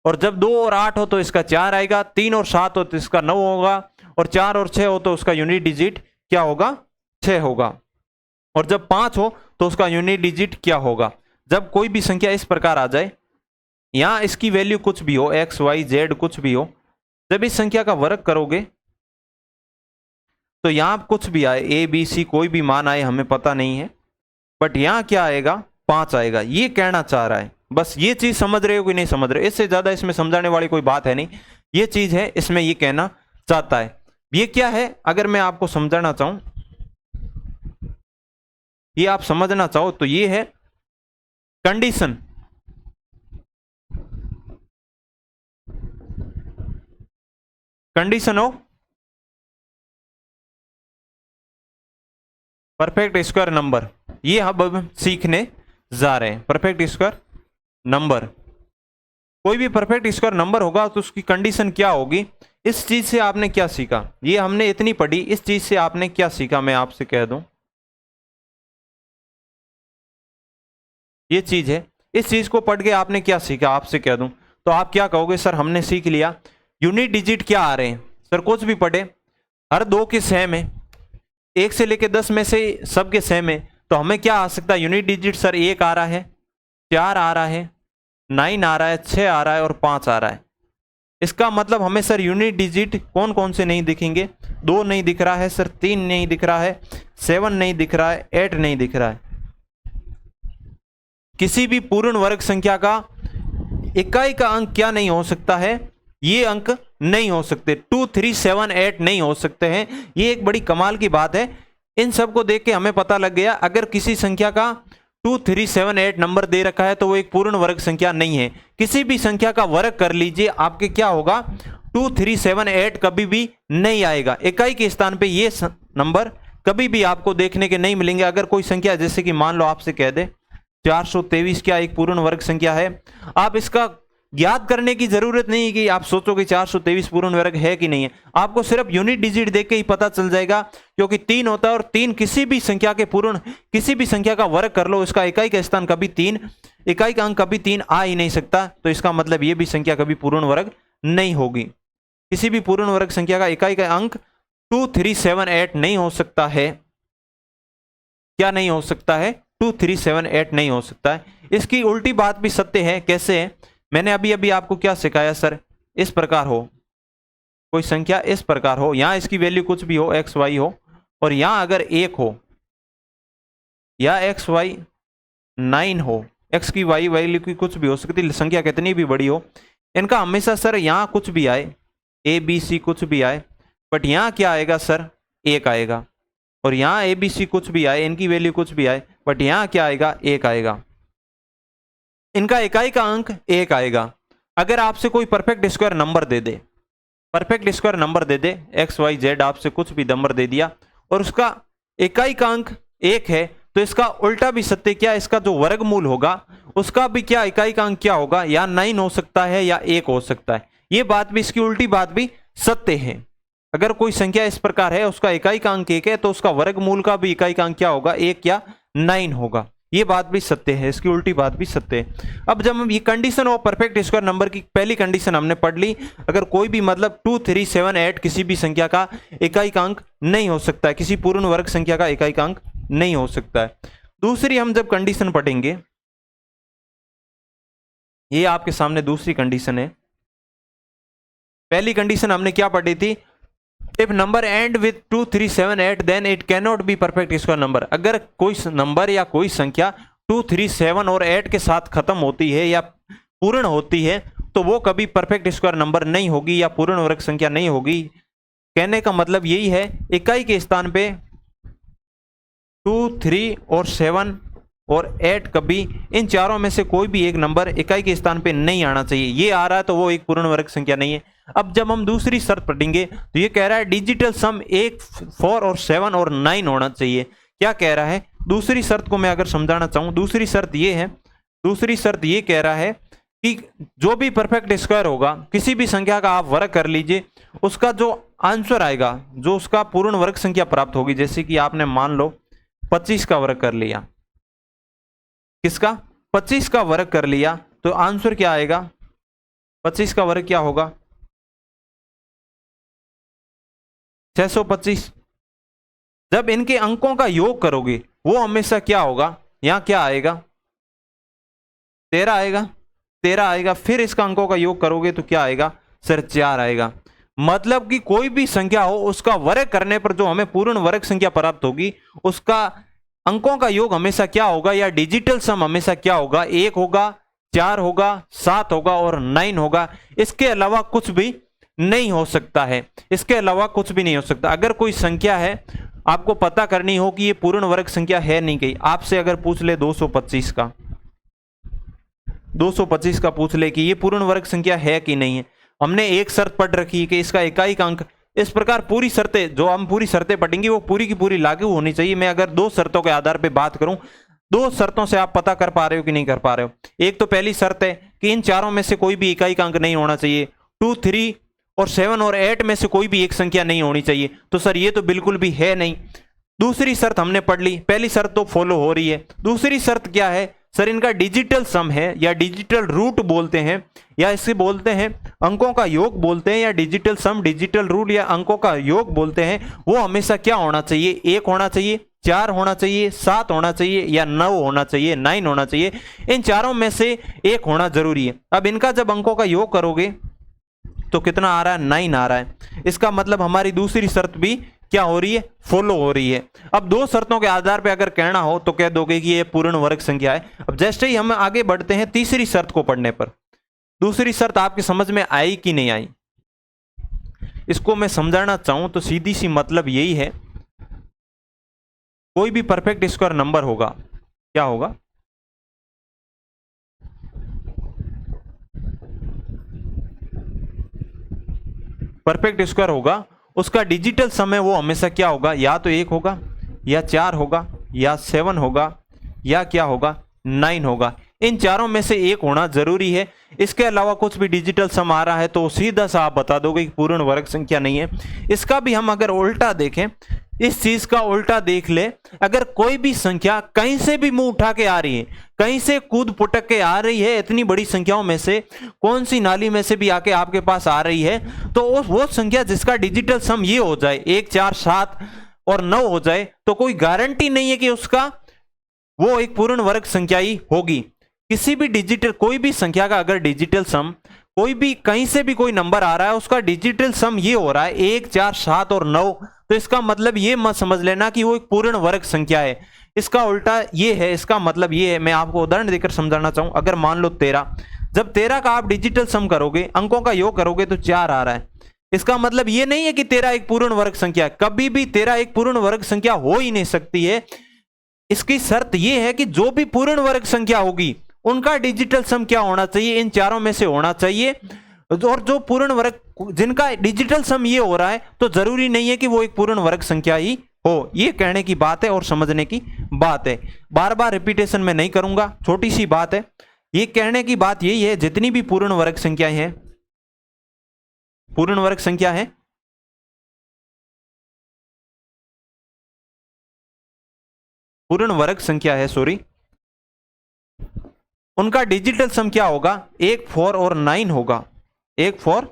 और जब 2 और 8 हो तो इसका 4 आएगा, 3 और 7 हो तो इसका 9 होगा, और 4 और 6 हो तो उसका यूनिट डिजिट क्या होगा, 6 होगा। और जब 5 हो तो उसका यूनिट डिजिट क्या होगा। जब कोई भी संख्या इस प्रकार आ जाए, यहां इसकी वैल्यू कुछ भी हो, एक्स वाई जेड कुछ भी हो, जब इस संख्या का वर्ग करोगे तो यहां कुछ भी आए, ए बी सी कोई भी मान आए, हमें पता नहीं है, बट यहां क्या आएगा, 5 आएगा। ये कहना चाह रहा है। बस ये चीज समझ रहे हो कि नहीं समझ रहे, इससे ज्यादा इसमें समझाने वाली कोई बात है नहीं। ये चीज है, इसमें ये कहना चाहता है। ये क्या है, अगर मैं आपको समझाना चाहूं, ये आप समझना चाहो तो ये है condition. Condition of perfect square number, ये हम सीखने जा रहे हैं। परफेक्ट स्क्वायर नंबर, कोई भी परफेक्ट स्क्वायर नंबर होगा तो उसकी कंडीशन क्या होगी। इस चीज से आपने क्या सीखा, ये हमने इतनी पढ़ी, इस चीज से आपने क्या सीखा, मैं आपसे कह दूं, ये चीज है। इस चीज को पढ़ के आपने क्या सीखा, आपसे कह दूं तो आप क्या कहोगे, सर हमने सीख लिया यूनिट डिजिट क्या आ रहे हैं। सर कुछ भी पढ़े, हर 2 के सेम है, 1 से लेके 10 में से सबके सेम है, तो हमें क्या आ सकता है यूनिट डिजिट, सर 1 आ रहा है, 4 आ रहा है, 9 आ रहा है, 6 आ रहा है और 5 आ रहा है। इसका मतलब हमें सर यूनिट डिजिट कौन कौन से नहीं दिखेंगे, 2 नहीं दिख रहा है सर, 3 नहीं दिख रहा है, 7 नहीं दिख रहा है, 8 नहीं दिख रहा है। किसी भी पूर्ण वर्ग संख्या का इकाई का अंक क्या नहीं हो सकता है, ये अंक नहीं हो सकते, 2 3 7 8 नहीं हो सकते हैं। ये एक बड़ी कमाल की बात है। इन सब को देख के हमें पता लग गया, अगर किसी संख्या का 2 3 7 8 नंबर दे रखा है तो वो एक पूर्ण वर्ग संख्या नहीं है। किसी भी संख्या का वर्ग कर लीजिए, आपके क्या होगा, 2 3 7 8 कभी भी नहीं आएगा। इकाई के स्थान पे ये नंबर कभी भी आपको देखने के नहीं मिलेंगे। अगर कोई संख्या जैसे कि मान लो आपसे कह दे 423 क्या एक पूर्ण वर्ग संख्या है, आप इसका याद करने की जरूरत नहीं है कि आप सोचो कि 423 पूर्ण वर्ग है कि नहीं है। आपको सिर्फ यूनिट डिजिट देख के ही पता चल जाएगा, क्योंकि 3 होता है और 3 किसी भी संख्या के पूर्ण, किसी भी संख्या का वर्ग कर लो, इसका इकाई का स्थान कभी 3, इकाई का अंक कभी 3 आ ही नहीं सकता। तो इसका मतलब ये भी संख्या कभी पूर्ण वर्ग नहीं होगी। किसी भी पूर्ण वर्ग संख्या का इकाई का अंक 2 3 7 8 नहीं हो सकता है। क्या नहीं हो सकता है, 2 3 7 8 नहीं हो सकता है। इसकी उल्टी बात भी सत्य है। कैसे है, मैंने अभी अभी आपको क्या सिखाया सर, इस प्रकार हो कोई संख्या, इस प्रकार हो, यहां इसकी वैल्यू कुछ भी हो, एक्स वाई हो, और यहां अगर 1 हो या एक्स वाई 9 हो, एक्स की वाई वैल्यू की कुछ भी हो सकती, संख्या कितनी भी बड़ी हो, इनका हमेशा सर यहां कुछ भी आए, ए बी सी कुछ भी आए, बट यहां क्या आएगा सर, 1 आएगा। और यहां ए बी सी कुछ भी आए, इनकी वैल्यू कुछ भी आए, बट यहां क्या आएगा, 1 आएगा। इनका इकाई का अंक 1 आएगा। अगर आपसे कोई परफेक्ट स्क्वायर नंबर दे दे, परफेक्ट स्क्वायर नंबर दे दे, एक्स वाई जेड आपसे कुछ भी नंबर दे दिया और उसका इकाई का अंक 1 है, तो इसका उल्टा भी सत्य, क्या इसका जो वर्गमूल होगा उसका भी क्या इकाई का अंक क्या होगा, या 9 हो सकता है या 1 हो सकता है। ये बात भी, इसकी उल्टी बात भी सत्य है। अगर कोई संख्या इस प्रकार है, उसका इकाई का अंक 1 है, तो उसका वर्गमूल का भी इकाई का अंक क्या होगा, 1 या 9 होगा। ये बात भी सत्य है, इसकी उल्टी बात भी सत्य है। अब जब हम ये condition of perfect square number की पहली कंडीशन हमने पढ़ ली, अगर कोई भी मतलब 2 3 7 8 किसी भी संख्या का इकाई का अंक नहीं हो सकता है, किसी पूर्ण वर्ग संख्या का इकाई का अंक नहीं हो सकता है। दूसरी हम जब कंडीशन पढ़ेंगे, ये आपके सामने दूसरी कंडीशन है। पहली कंडीशन हमने क्या पढ़ी थी, if number end with 2 3 7 8 then it can not be perfect square number. अगर कोई नंबर या कोई संख्या 2 3 7 और 8 के साथ खत्म होती है या पूर्ण होती है, तो वो कभी परफेक्ट स्क्वायर नंबर नहीं होगी या पूर्ण वर्ग संख्या नहीं होगी। कहने का मतलब यही है, इकाई के स्थान पे 2, 3 और 7 और 8 कभी इन चारों में से कोई भी एक नंबर इकाई के स्थान पे नहीं आना चाहिए। ये आ रहा है तो वो एक पूर्ण वर्ग संख्या नहीं है। अब जब हम दूसरी शर्त पढ़ेंगे तो ये कह रहा है डिजिटल सम 1, 4 और 7 और 9 होना चाहिए। क्या कह रहा है? दूसरी शर्त को मैं अगर समझाना चाहूं, दूसरी शर्त ये कह रहा है कि जो भी परफेक्ट स्क्वायर होगा, किसी भी संख्या का आप वर्ग कर लीजिए, उसका जो आंसर आएगा, जो उसका पूर्ण वर्ग संख्या प्राप्त होगी, जैसे कि आपने मान लो 25 का वर्ग कर लिया, किसका? 25 का वर्ग कर लिया, तो आंसर क्या आएगा? 25 का वर्ग क्या होगा? 625। जब इनके अंकों का योग करोगे वो हमेशा क्या होगा? यहां क्या आएगा? 13 आएगा, 13 आएगा। फिर इसका अंकों का योग करोगे तो क्या आएगा सर? 4 आएगा। मतलब कि कोई भी संख्या हो उसका वर्ग करने पर जो हमें पूर्ण वर्ग संख्या प्राप्त होगी, उसका अंकों का योग हमेशा क्या होगा, या डिजिटल सम हमेशा क्या होगा? 1 होगा, 4 होगा, 7 होगा और 9 होगा। इसके अलावा कुछ भी नहीं हो सकता है, इसके अलावा कुछ भी नहीं हो सकता। अगर कोई संख्या है, आपको पता करनी हो कि ये पूर्ण वर्ग संख्या है नहीं कही, आपसे अगर पूछ ले 225 का, 225 का पूछ ले कि ये पूर्ण वर्ग संख्या है कि नहीं है, हमने एक शर्त पढ़ रखी है कि इसका इकाई का अंक, इस प्रकार पूरी शर्तें, जो हम पूरी शर्तें पढ़ेंगे वो पूरी की पूरी लागू होनी चाहिए। मैं अगर 2 शर्तों के आधार पर बात करूं, 2 शर्तों से आप पता कर पा रहे हो कि नहीं कर पा रहे हो। एक तो पहली शर्त है कि इन चारों में से कोई भी इकाई का अंक नहीं होना चाहिए। 2, 3 और 7 और 8 में से कोई भी एक संख्या नहीं होनी चाहिए। तो सर ये तो बिल्कुल भी है नहीं। दूसरी शर्त हमने पढ़ ली, पहली शर्त तो फॉलो हो रही है। दूसरी शर्त क्या है सर? इनका डिजिटल सम है, या डिजिटल रूट बोलते हैं, या इसे बोलते हैं अंकों का योग बोलते हैं, या डिजिटल सम, डिजिटल रूट या अंकों का योग बोलते हैं। वो हमेशा क्या होना चाहिए? 1 होना चाहिए, 4 होना चाहिए, 7 होना चाहिए, या 9 होना चाहिए, 9 होना चाहिए। इन चारों में से एक होना जरूरी है। अब इनका जब अंकों का योग करोगे तो कितना आ रहा है? 9 आ रहा है। इसका मतलब हमारी दूसरी शर्त भी क्या हो रही है? फॉलो हो रही है। अब 2 शर्तों के आधार पे अगर कहना हो तो कह दोगे कि ये पूर्ण वर्ग संख्या है। अब जैसे ही हम आगे बढ़ते हैं तीसरी शर्त को पढ़ने पर, दूसरी शर्त आपकी समझ में आई कि नहीं आई? इसको मैं समझाना चाहूं तो सीधी सी मतलब यही है, कोई भी परफेक्ट स्क्वायर नंबर होगा, क्या होगा? परफेक्ट स्क्वायर होगा, उसका डिजिटल सम है वो हमेशा क्या होगा? या तो 1 होगा, या 4 होगा, या 7 होगा, या क्या होगा? 9 होगा। इन चारों में से एक होना जरूरी है। इसके अलावा कुछ भी डिजिटल सम आ रहा है तो सीधा सा आप बता दोगे कि पूर्ण वर्ग संख्या नहीं है। इसका भी हम अगर उल्टा देखें, इस चीज का उल्टा देख ले, अगर कोई भी संख्या कहीं से भी मुंह उठा के आ रही है, कहीं से कूद पुटक के आ रही है, इतनी बड़ी संख्याओं में से कौन सी नाली में से भी आके आपके पास आ रही है, तो वो संख्या जिसका डिजिटल सम ये हो जाए 1, 4, 7 और 9 हो जाए, तो कोई गारंटी नहीं है कि उसका वो एक पूर्ण वर्ग संख्या ही होगी। किसी भी डिजिटल, कोई भी संख्या का अगर डिजिटल सम, कोई भी कहीं से भी कोई नंबर आ रहा है, उसका डिजिटल सम ये हो रहा है 1, 4, 7 और 9, तो इसका मतलब ये मत समझ लेना कि वो एक पूर्ण वर्ग संख्या है। इसका उल्टा ये है, इसका मतलब ये है, मैं आपको उदाहरण देकर समझाना चाहूं। अगर मान लो 13, जब 13 का आप डिजिटल सम करोगे, अंकों का योग करोगे तो 4 आ रहा है। इसका मतलब ये नहीं है कि 13 एक पूर्ण वर्ग संख्या है। कभी भी 13 एक पूर्ण वर्ग संख्या हो ही नहीं सकती है। इसकी शर्त यह है कि जो भी पूर्ण वर्ग संख्या होगी उनका डिजिटल सम क्या होना चाहिए? इन चारों में से होना चाहिए। और जो पूर्ण वर्ग, जिनका डिजिटल सम ये हो रहा है, तो जरूरी नहीं है कि वो एक पूर्ण वर्ग संख्या ही हो। ये कहने की बात है और समझने की बात है। बार बार रिपीटेशन में नहीं करूंगा, छोटी सी बात है। ये कहने की बात यही है, जितनी भी पूर्ण वर्ग संख्याएं हैं, पूर्ण वर्ग संख्या है, पूर्ण वर्ग संख्या है, सॉरी, उनका डिजिटल सम क्या होगा? 1, 4 और 9 होगा। 1, 4,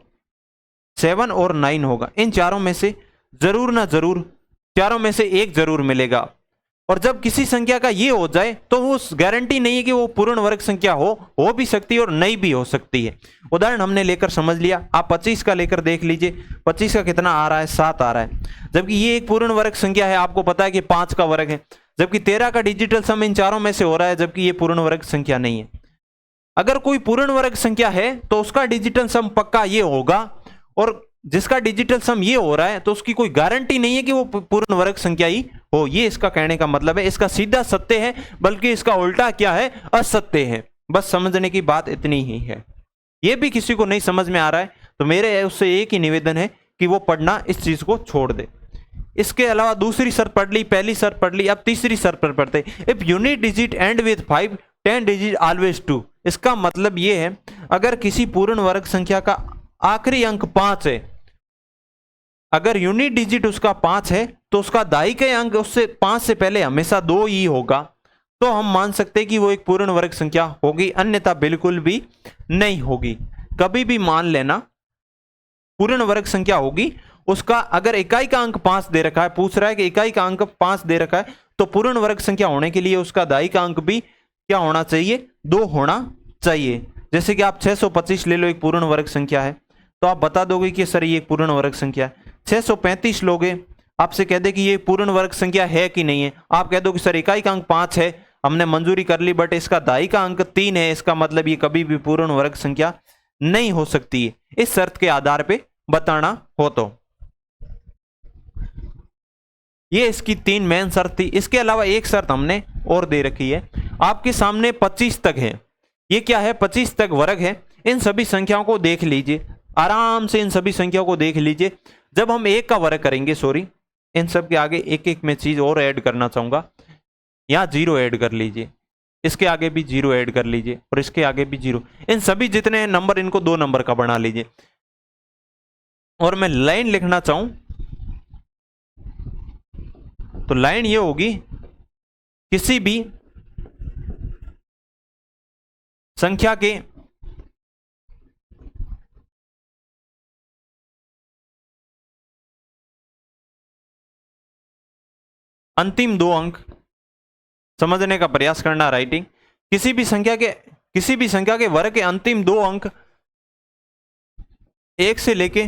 7 और 9 होगा। इन चारों में से जरूर ना जरूर, चारों में से एक जरूर मिलेगा। और जब किसी संख्या का ये हो जाए तो वो गारंटी नहीं है कि वो पूर्ण वर्ग संख्या हो भी सकती है और नहीं भी हो सकती है। उदाहरण हमने लेकर समझ लिया। आप 25 का लेकर देख लीजिए। 25 का कितना आ रहा है? 7 आ रहा है। जबकि ये एक पूर्ण वर्ग संख्या है, आपको पता है कि 5 का वर्ग है। जबकि 13 का डिजिटल सम इन चारों में से हो रहा है, जबकि ये पूर्ण वर्ग संख्या नहीं है। अगर कोई पूर्ण वर्ग संख्या है तो उसका डिजिटल सम पक्का ये होगा, और जिसका डिजिटल सम ये हो रहा है तो उसकी कोई गारंटी नहीं है कि वो पूर्ण वर्ग संख्या ही हो। ये इसका कहने का मतलब है। इसका सीधा सत्य है, बल्कि इसका उल्टा क्या है, असत्य है। बस समझने की बात इतनी ही है। ये भी किसी को नहीं समझ में आ रहा है तो मेरे उससे एक ही निवेदन है कि वो पढ़ना इस चीज को छोड़ दे। इसके अलावा दूसरी शर्त पढ़ ली, पहली शर्त पढ़ ली, अब तीसरी शर्त पर पढ़ते। If unit digit and with 5 10 digit always 2। इसका मतलब ये है, अगर किसी पूर्ण वर्ग संख्या का आखिरी अंक 5 है, अगर यूनिट डिजिट उसका 5 है तो उसका दाहिने अंक उससे 5 से पहले हमेशा 2 ही होगा, तो हम मान सकते हैं कि वो एक पूर्ण वर्ग संख्या होगी, अन्यथा बिल्कुल भी नहीं होगी। कभी भी मान लेना पूर्ण वर्ग संख्या होगी, उसका अगर इकाई का अंक 5 दे रखा है, पूछ रहा है कि इकाई का अंक 5 दे रखा है, तो पूर्ण वर्ग संख्या होने के लिए उसका दाहिने का अंक भी क्या होना चाहिए, 2 होना चाहिए। जैसे कि आप 625 ले लो, एक पूर्ण वर्ग संख्या है, तो आप बता दोगे कि सर ये एक पूर्ण वर्ग संख्या है। 635 लोगे, आपसे कह दे कि ये पूर्ण वर्ग संख्या है कि नहीं है, आप कह दो कि सर इकाई का अंक 5 है, हमने मंजूरी कर ली, बट इसका दाई का अंक 3 है, इसका मतलब ये कभी भी पूर्ण वर्ग संख्या नहीं हो सकती है। इस शर्त के आधार पे बताना हो तो ये इसकी 3 मेन शर्त थी। इसके अलावा एक शर्त हमने और दे रखी है, आपके सामने 25 तक है। ये क्या है, 25 तक वर्ग है। इन सभी संख्याओं को देख लीजिए, आराम से इन सभी संख्याओं को देख लीजिए। जब हम 1 का वर्ग करेंगे, सॉरी इन सब के आगे एक एक में चीज और ऐड करना चाहूंगा, यहां 0 ऐड कर लीजिए, इसके आगे भी 0 ऐड कर लीजिए, और इसके आगे भी 0। इन सभी जितने नंबर, इनको 2 नंबर का बना लीजिए। और मैं लाइन लिखना चाहूं तो लाइन ये होगी, किसी भी संख्या के अंतिम 2 अंक समझने का प्रयास करना। राइटिंग, किसी भी संख्या के वर्ग के अंतिम 2 अंक 1 से लेके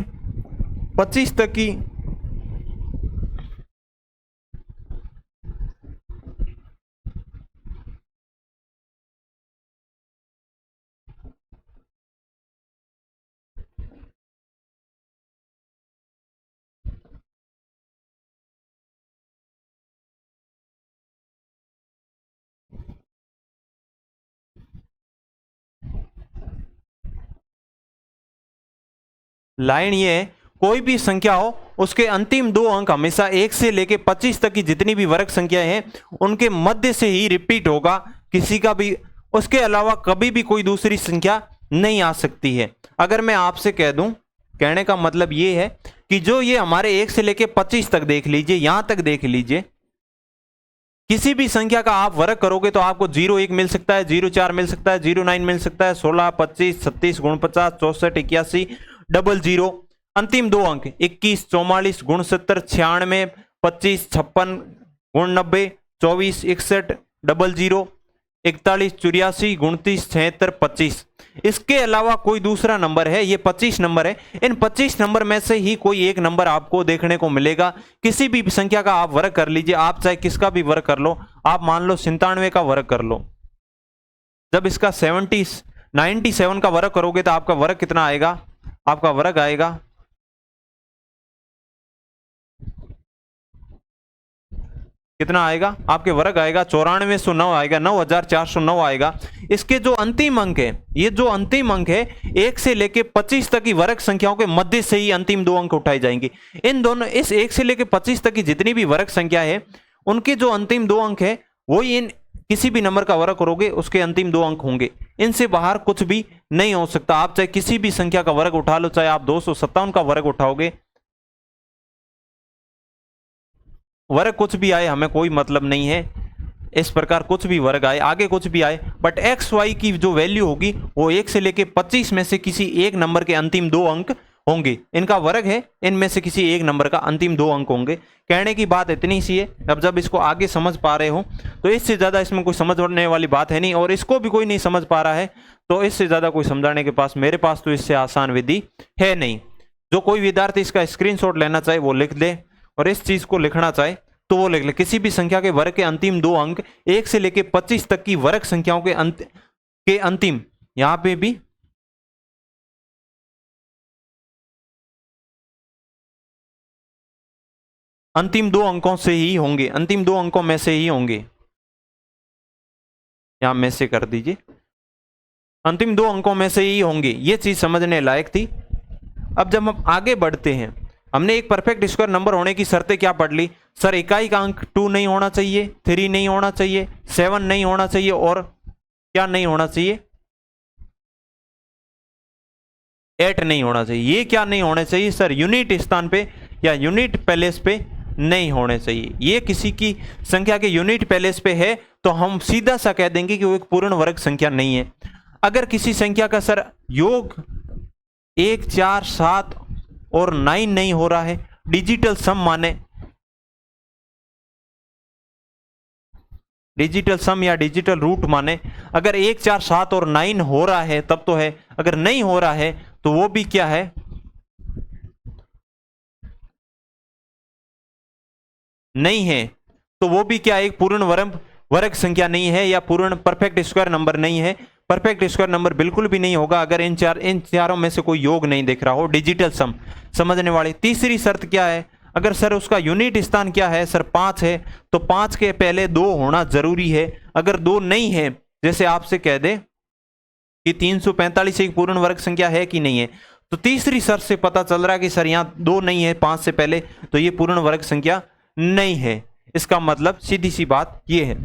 25 तक की लाइन ये है, कोई भी संख्या हो उसके अंतिम 2 अंक हमेशा 1 से लेके 25 तक की जितनी भी वर्ग संख्याएं हैं उनके मध्य से ही रिपीट होगा, किसी का भी उसके अलावा कभी भी कोई दूसरी संख्या नहीं आ सकती है। अगर मैं आपसे कह दूं, कहने का मतलब ये है कि जो ये हमारे 1 से लेके 25 तक देख लीजिए, यहां तक देख लीजिए, किसी भी संख्या का आप वर्ग करोगे तो आपको 0 1 मिल सकता है, 0 4 मिल सकता है, 0 9 मिल सकता है, 16 25 36 49 64 81 00। अंतिम 2 अंक 21 44 69 96 25 56 90 24 61 00 41 84 29 76 25। इसके अलावा कोई दूसरा नंबर है, ये 25 नंबर है। इन 25 नंबर में से ही कोई एक नंबर आपको देखने को मिलेगा। किसी भी संख्या का आप वर्ग कर लीजिए, आप चाहे किसका भी वर्ग कर लो, आप मान लो 97 का वर्ग कर लो, जब इसका 97 का वर्ग करोगे तो आपका वर्ग कितना आएगा, आपका वर्ग आएगा कितना आएगा, आपके वर्ग आएगा 9409 आएगा, 9409 आएगा। इसके जो अंतिम अंक है, ये जो अंतिम अंक है 1 से लेके 25 तक की वर्ग संख्याओं के मध्य से ही अंतिम 2 अंक उठाए जाएंगे। इन दोनों, इस 1 से लेके 25 तक की जितनी भी वर्ग संख्या है उनके जो अंतिम 2 अंक है वही इन किसी भी नंबर का वर्ग करोगे उसके अंतिम 2 अंक होंगे। इनसे बाहर कुछ भी नहीं हो सकता। आप चाहे किसी भी संख्या का वर्ग उठा लो, चाहे आप 257 का वर्ग उठाओगे, वर्ग कुछ भी आए हमें कोई मतलब नहीं है। इस प्रकार कुछ भी वर्ग आए, आगे कुछ भी आए, बट एक्स वाई की जो वैल्यू होगी वो 1 से लेके 25 में से किसी एक नंबर के अंतिम 2 अंक होंगे। इनका वर्ग है, इनमें से किसी एक नंबर का अंतिम 2 अंक होंगे। कहने की बात इतनी सी है। अब जब इसको आगे समझ पा रहे हो तो इससे ज्यादा इसमें कोई समझने वाली बात है नहीं, और इसको भी कोई नहीं समझ पा रहा है तो इससे ज्यादा कोई समझाने के पास, मेरे पास तो इससे आसान विधि है नहीं। जो कोई विद्यार्थी इसका स्क्रीनशॉट लेना चाहे वो लिख दे, और इस चीज को लिखना चाहे तो वो लिख ले। किसी भी संख्या के वर्ग के अंतिम 2 अंक 1 से लेके 25 तक की वर्ग संख्याओं के अंतिम यहां पे भी अंतिम दो अंकों से ही होंगे, अंतिम दो अंकों में से ही होंगे। यहां में से कर दीजिए, अंतिम दो अंकों में से ही होंगे। ये चीज समझने लायक थी। अब जब हम आगे बढ़ते हैं, हमने एक परफेक्ट स्क्वायर नंबर होने की शर्तें क्या पढ़ ली सर? इकाई का अंक 2 नहीं होना चाहिए, 3 नहीं होना चाहिए, 7 नहीं होना चाहिए, और क्या नहीं होना चाहिए? 8 नहीं होना चाहिए। ये क्या नहीं होने चाहिए सर? यूनिट स्थान पे या यूनिट पैलेस पे नहीं होने चाहिए। ये किसी की संख्या के यूनिट पैलेस पे है तो हम सीधा सा कह देंगे कि वो एक पूर्ण वर्ग संख्या नहीं है। अगर किसी संख्या का सर योग 1, 4, 7 और 9 नहीं हो रहा है, डिजिटल सम माने, डिजिटल सम या डिजिटल रूट माने, अगर 1, 4, 7 और 9 हो रहा है तब तो है, अगर नहीं हो रहा है तो वो भी क्या है? नहीं है। तो वो भी क्या, एक पूर्ण वर्ग संख्या नहीं है या पूर्ण परफेक्ट स्क्वायर नंबर नहीं है। परफेक्ट स्क्वायर नंबर बिल्कुल भी नहीं होगा अगर इन चारों में से कोई योग नहीं दिख रहा हो। डिजिटल सम समझने वाले। तीसरी शर्त क्या है? अगर सर उसका यूनिट स्थान क्या है सर? 5 है, तो 5 के पहले 2 होना जरूरी है। अगर 2 नहीं है, जैसे आपसे कह दे कि 345 एक पूर्ण वर्ग संख्या है कि नहीं है, तो तीसरी शर्त से पता चल रहा है कि सर यहां 2 नहीं है 5 से पहले, तो ये पूर्ण वर्ग संख्या नहीं है। इसका मतलब सीधी सी बात ये है।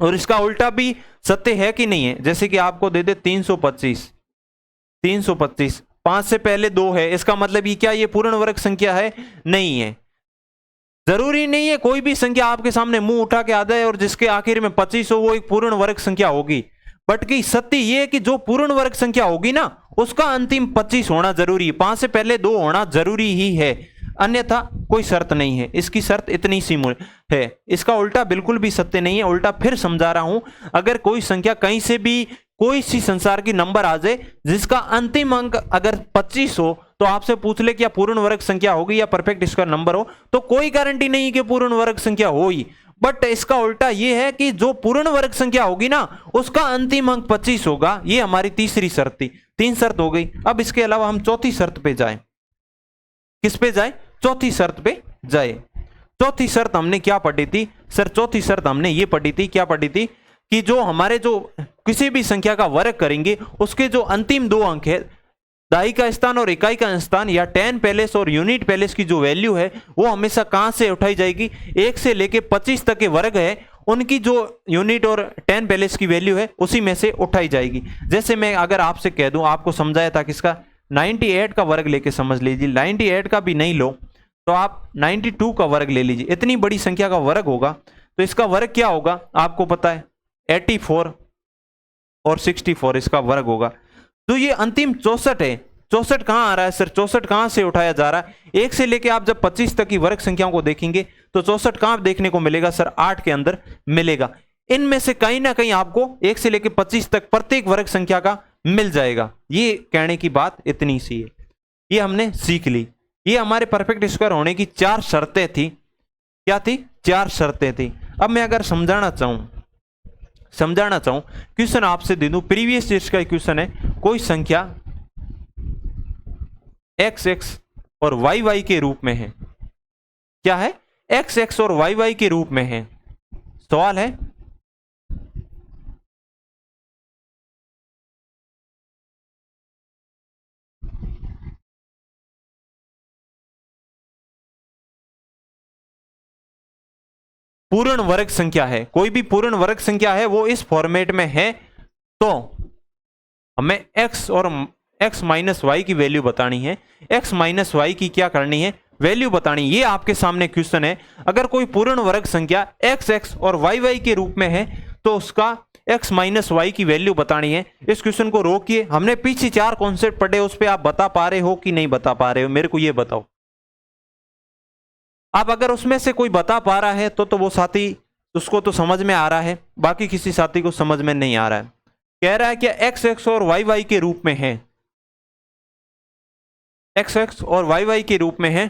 और इसका उल्टा भी सत्य है कि नहीं है? जैसे कि आपको दे दे 325, 325 5 से पहले 2 है, इसका मतलब ये क्या, ये पूर्ण वर्ग संख्या है? नहीं है। जरूरी नहीं है कोई भी संख्या आपके सामने मुंह उठा के आ जाए और जिसके आखिर में 25 हो वो एक पूर्ण वर्ग संख्या होगी। बट की सत्य ये है कि जो पूर्ण वर्ग संख्या होगी ना, उसका अंतिम 25 होना जरूरी है, 5 से पहले 2 होना जरूरी ही है, अन्यथा कोई शर्त नहीं है। इसकी शर्त इतनी सी है। इसका उल्टा बिल्कुल भी सत्य नहीं है। उल्टा फिर समझा रहा हूं, अगर कोई संख्या कहीं से भी कोई सी संसार की नंबर आ जाए जिसका अंतिम अंक अगर 25 हो, तो आपसे पूछ ले क्या पूर्ण वर्ग संख्या होगी या परफेक्ट स्क्वायर नंबर हो, तो कोई गारंटी नहीं कि पूर्ण वर्ग संख्या हो ही। बट इसका उल्टा यह है कि जो पूर्ण वर्ग संख्या होगी ना, उसका अंतिम अंक 25 होगा। ये हमारी तीसरी शर्त थी। 3 शर्त हो गई। अब इसके अलावा हम चौथी शर्त पे जाए। किस पे जाए? चौथी शर्त पे जाए। चौथी शर्त हमने क्या पढ़ी थी सर? चौथी शर्त हमने ये पढ़ी थी, क्या पढ़ी थी कि जो हमारे जो किसी भी संख्या का वर्ग करेंगे उसके जो अंतिम 2 अंक है, दाई का स्थान और इकाई का स्थान या 10 पैलेस और यूनिट पैलेस की जो वैल्यू है वो हमेशा कहां से उठाई जाएगी? 1 से लेके 25 तक के वर्ग है उनकी जो यूनिट और 10 पैलेस की वैल्यू है उसी में से उठाई जाएगी। जैसे मैं अगर आपसे कह दूं, आपको समझाया था किसका, 98 का वर्ग लेके समझ लीजिए। 98 का भी नहीं लो तो आप 92 का वर्ग ले लीजिए। इतनी बड़ी संख्या का वर्ग होगा तो इसका वर्ग क्या होगा आपको पता है? 84 और 64 इसका वर्ग होगा। तो ये अंतिम 64 है। 64 कहां आ रहा है सर? 64 कहां से उठाया जा रहा है? 1 से लेके आप जब 25 तक की वर्ग संख्याओं को देखेंगे तो 64 कहां देखने को मिलेगा सर? 8 के अंदर मिलेगा। इनमें से कहीं ना कहीं आपको 1 से लेके 25 तक प्रत्येक वर्ग संख्या का मिल जाएगा। ये कहने की बात इतनी सी है। ये हमने सीख ली। ये हमारे परफेक्ट स्क्वायर होने की 4 शर्तें थी। क्या थी? 4 शर्तें थी। अब मैं अगर समझाना चाहूं क्वेश्चन आपसे दे दूं, प्रीवियस ईयर का क्वेश्चन है, कोई संख्या एक्स एक्स और वाई वाई के रूप में है। क्या है? एक्स एक्स और वाई वाई के रूप में है। सवाल है पूर्ण वर्ग संख्या है, कोई भी पूर्ण वर्ग संख्या है वो इस फॉर्मेट में है, तो हमें x और x माइनस वाई की वैल्यू बतानी है। x माइनस वाई की क्या करनी है? वैल्यू बतानी। ये आपके सामने क्वेश्चन है। अगर कोई पूर्ण वर्ग संख्या x x और y y के रूप में है तो उसका x माइनस वाई की वैल्यू बतानी है। इस क्वेश्चन को रोकिए। हमने पीछे 4 कॉन्सेप्ट पढ़े, उस पर आप बता पा रहे हो कि नहीं बता पा रहे हो? मेरे को ये बताओ। आप अगर उसमें से कोई बता पा रहा है तो वो साथी, उसको तो समझ में आ रहा है, बाकी किसी साथी को समझ में नहीं आ रहा है। कह रहा है कि एक्स एक्स और वाई वाई के रूप में है, एक्स एक्स और वाई वाई के रूप में है,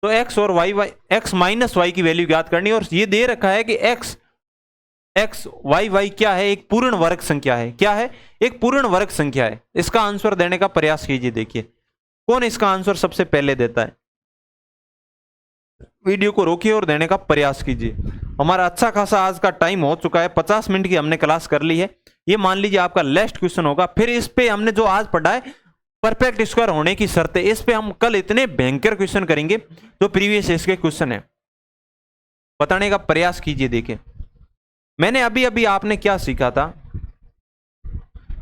तो एक्स और y y, x minus y की वैल्यू ज्ञात करनी है। और ये दे रखा है कि एक्स एक्स वाई वाई क्या है, एक पूर्ण वर्ग संख्या है। क्या है? एक पूर्ण वर्ग संख्या है। इसका आंसर देने का प्रयास कीजिए। देखिए कौन इसका आंसर सबसे पहले देता है। वीडियो को रोकिए और देने का प्रयास कीजिए। हमारा अच्छा खासा आज का टाइम हो चुका है, 50 मिनट की हमने क्लास कर ली है। ये मान लीजिए आपका लास्ट क्वेश्चन होगा। फिर इस पे हमने जो आज पढ़ा है परफेक्ट स्क्वायर होने की शर्त है, इस पे हम कल इतने भयंकर क्वेश्चन करेंगे जो प्रीवियस इसके क्वेश्चन है, बताने का प्रयास कीजिए। देखिए मैंने अभी अभी आपने क्या सीखा था,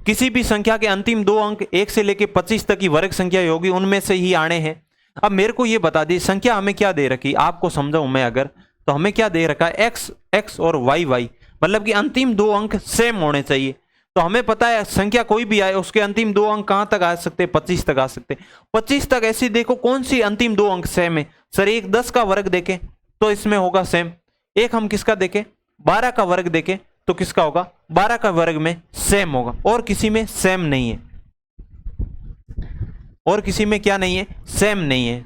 किसी भी संख्या के अंतिम दो अंक 1 से लेकर 25 तक की वर्ग संख्या होगी, उनमें से ही आने हैं। अब मेरे को ये बता दी संख्या हमें क्या दे रखी, आपको समझाऊं मैं अगर, तो हमें क्या दे रखा है, एक्स एक्स और वाई वाई, मतलब कि अंतिम दो अंक सेम होने चाहिए। तो हमें पता है संख्या कोई भी आए उसके अंतिम दो अंक कहां तक आ सकते हैं, 25 तक आ सकते हैं। 25 तक ऐसी देखो कौन सी अंतिम दो अंक सेम है। सर एक 10 का वर्ग देखें तो इसमें होगा सेम, एक हम किसका देखें 12 का वर्ग देखें तो किसका होगा 12 का वर्ग में सेम होगा, और किसी में सेम नहीं है, और किसी में क्या नहीं है, सेम नहीं है।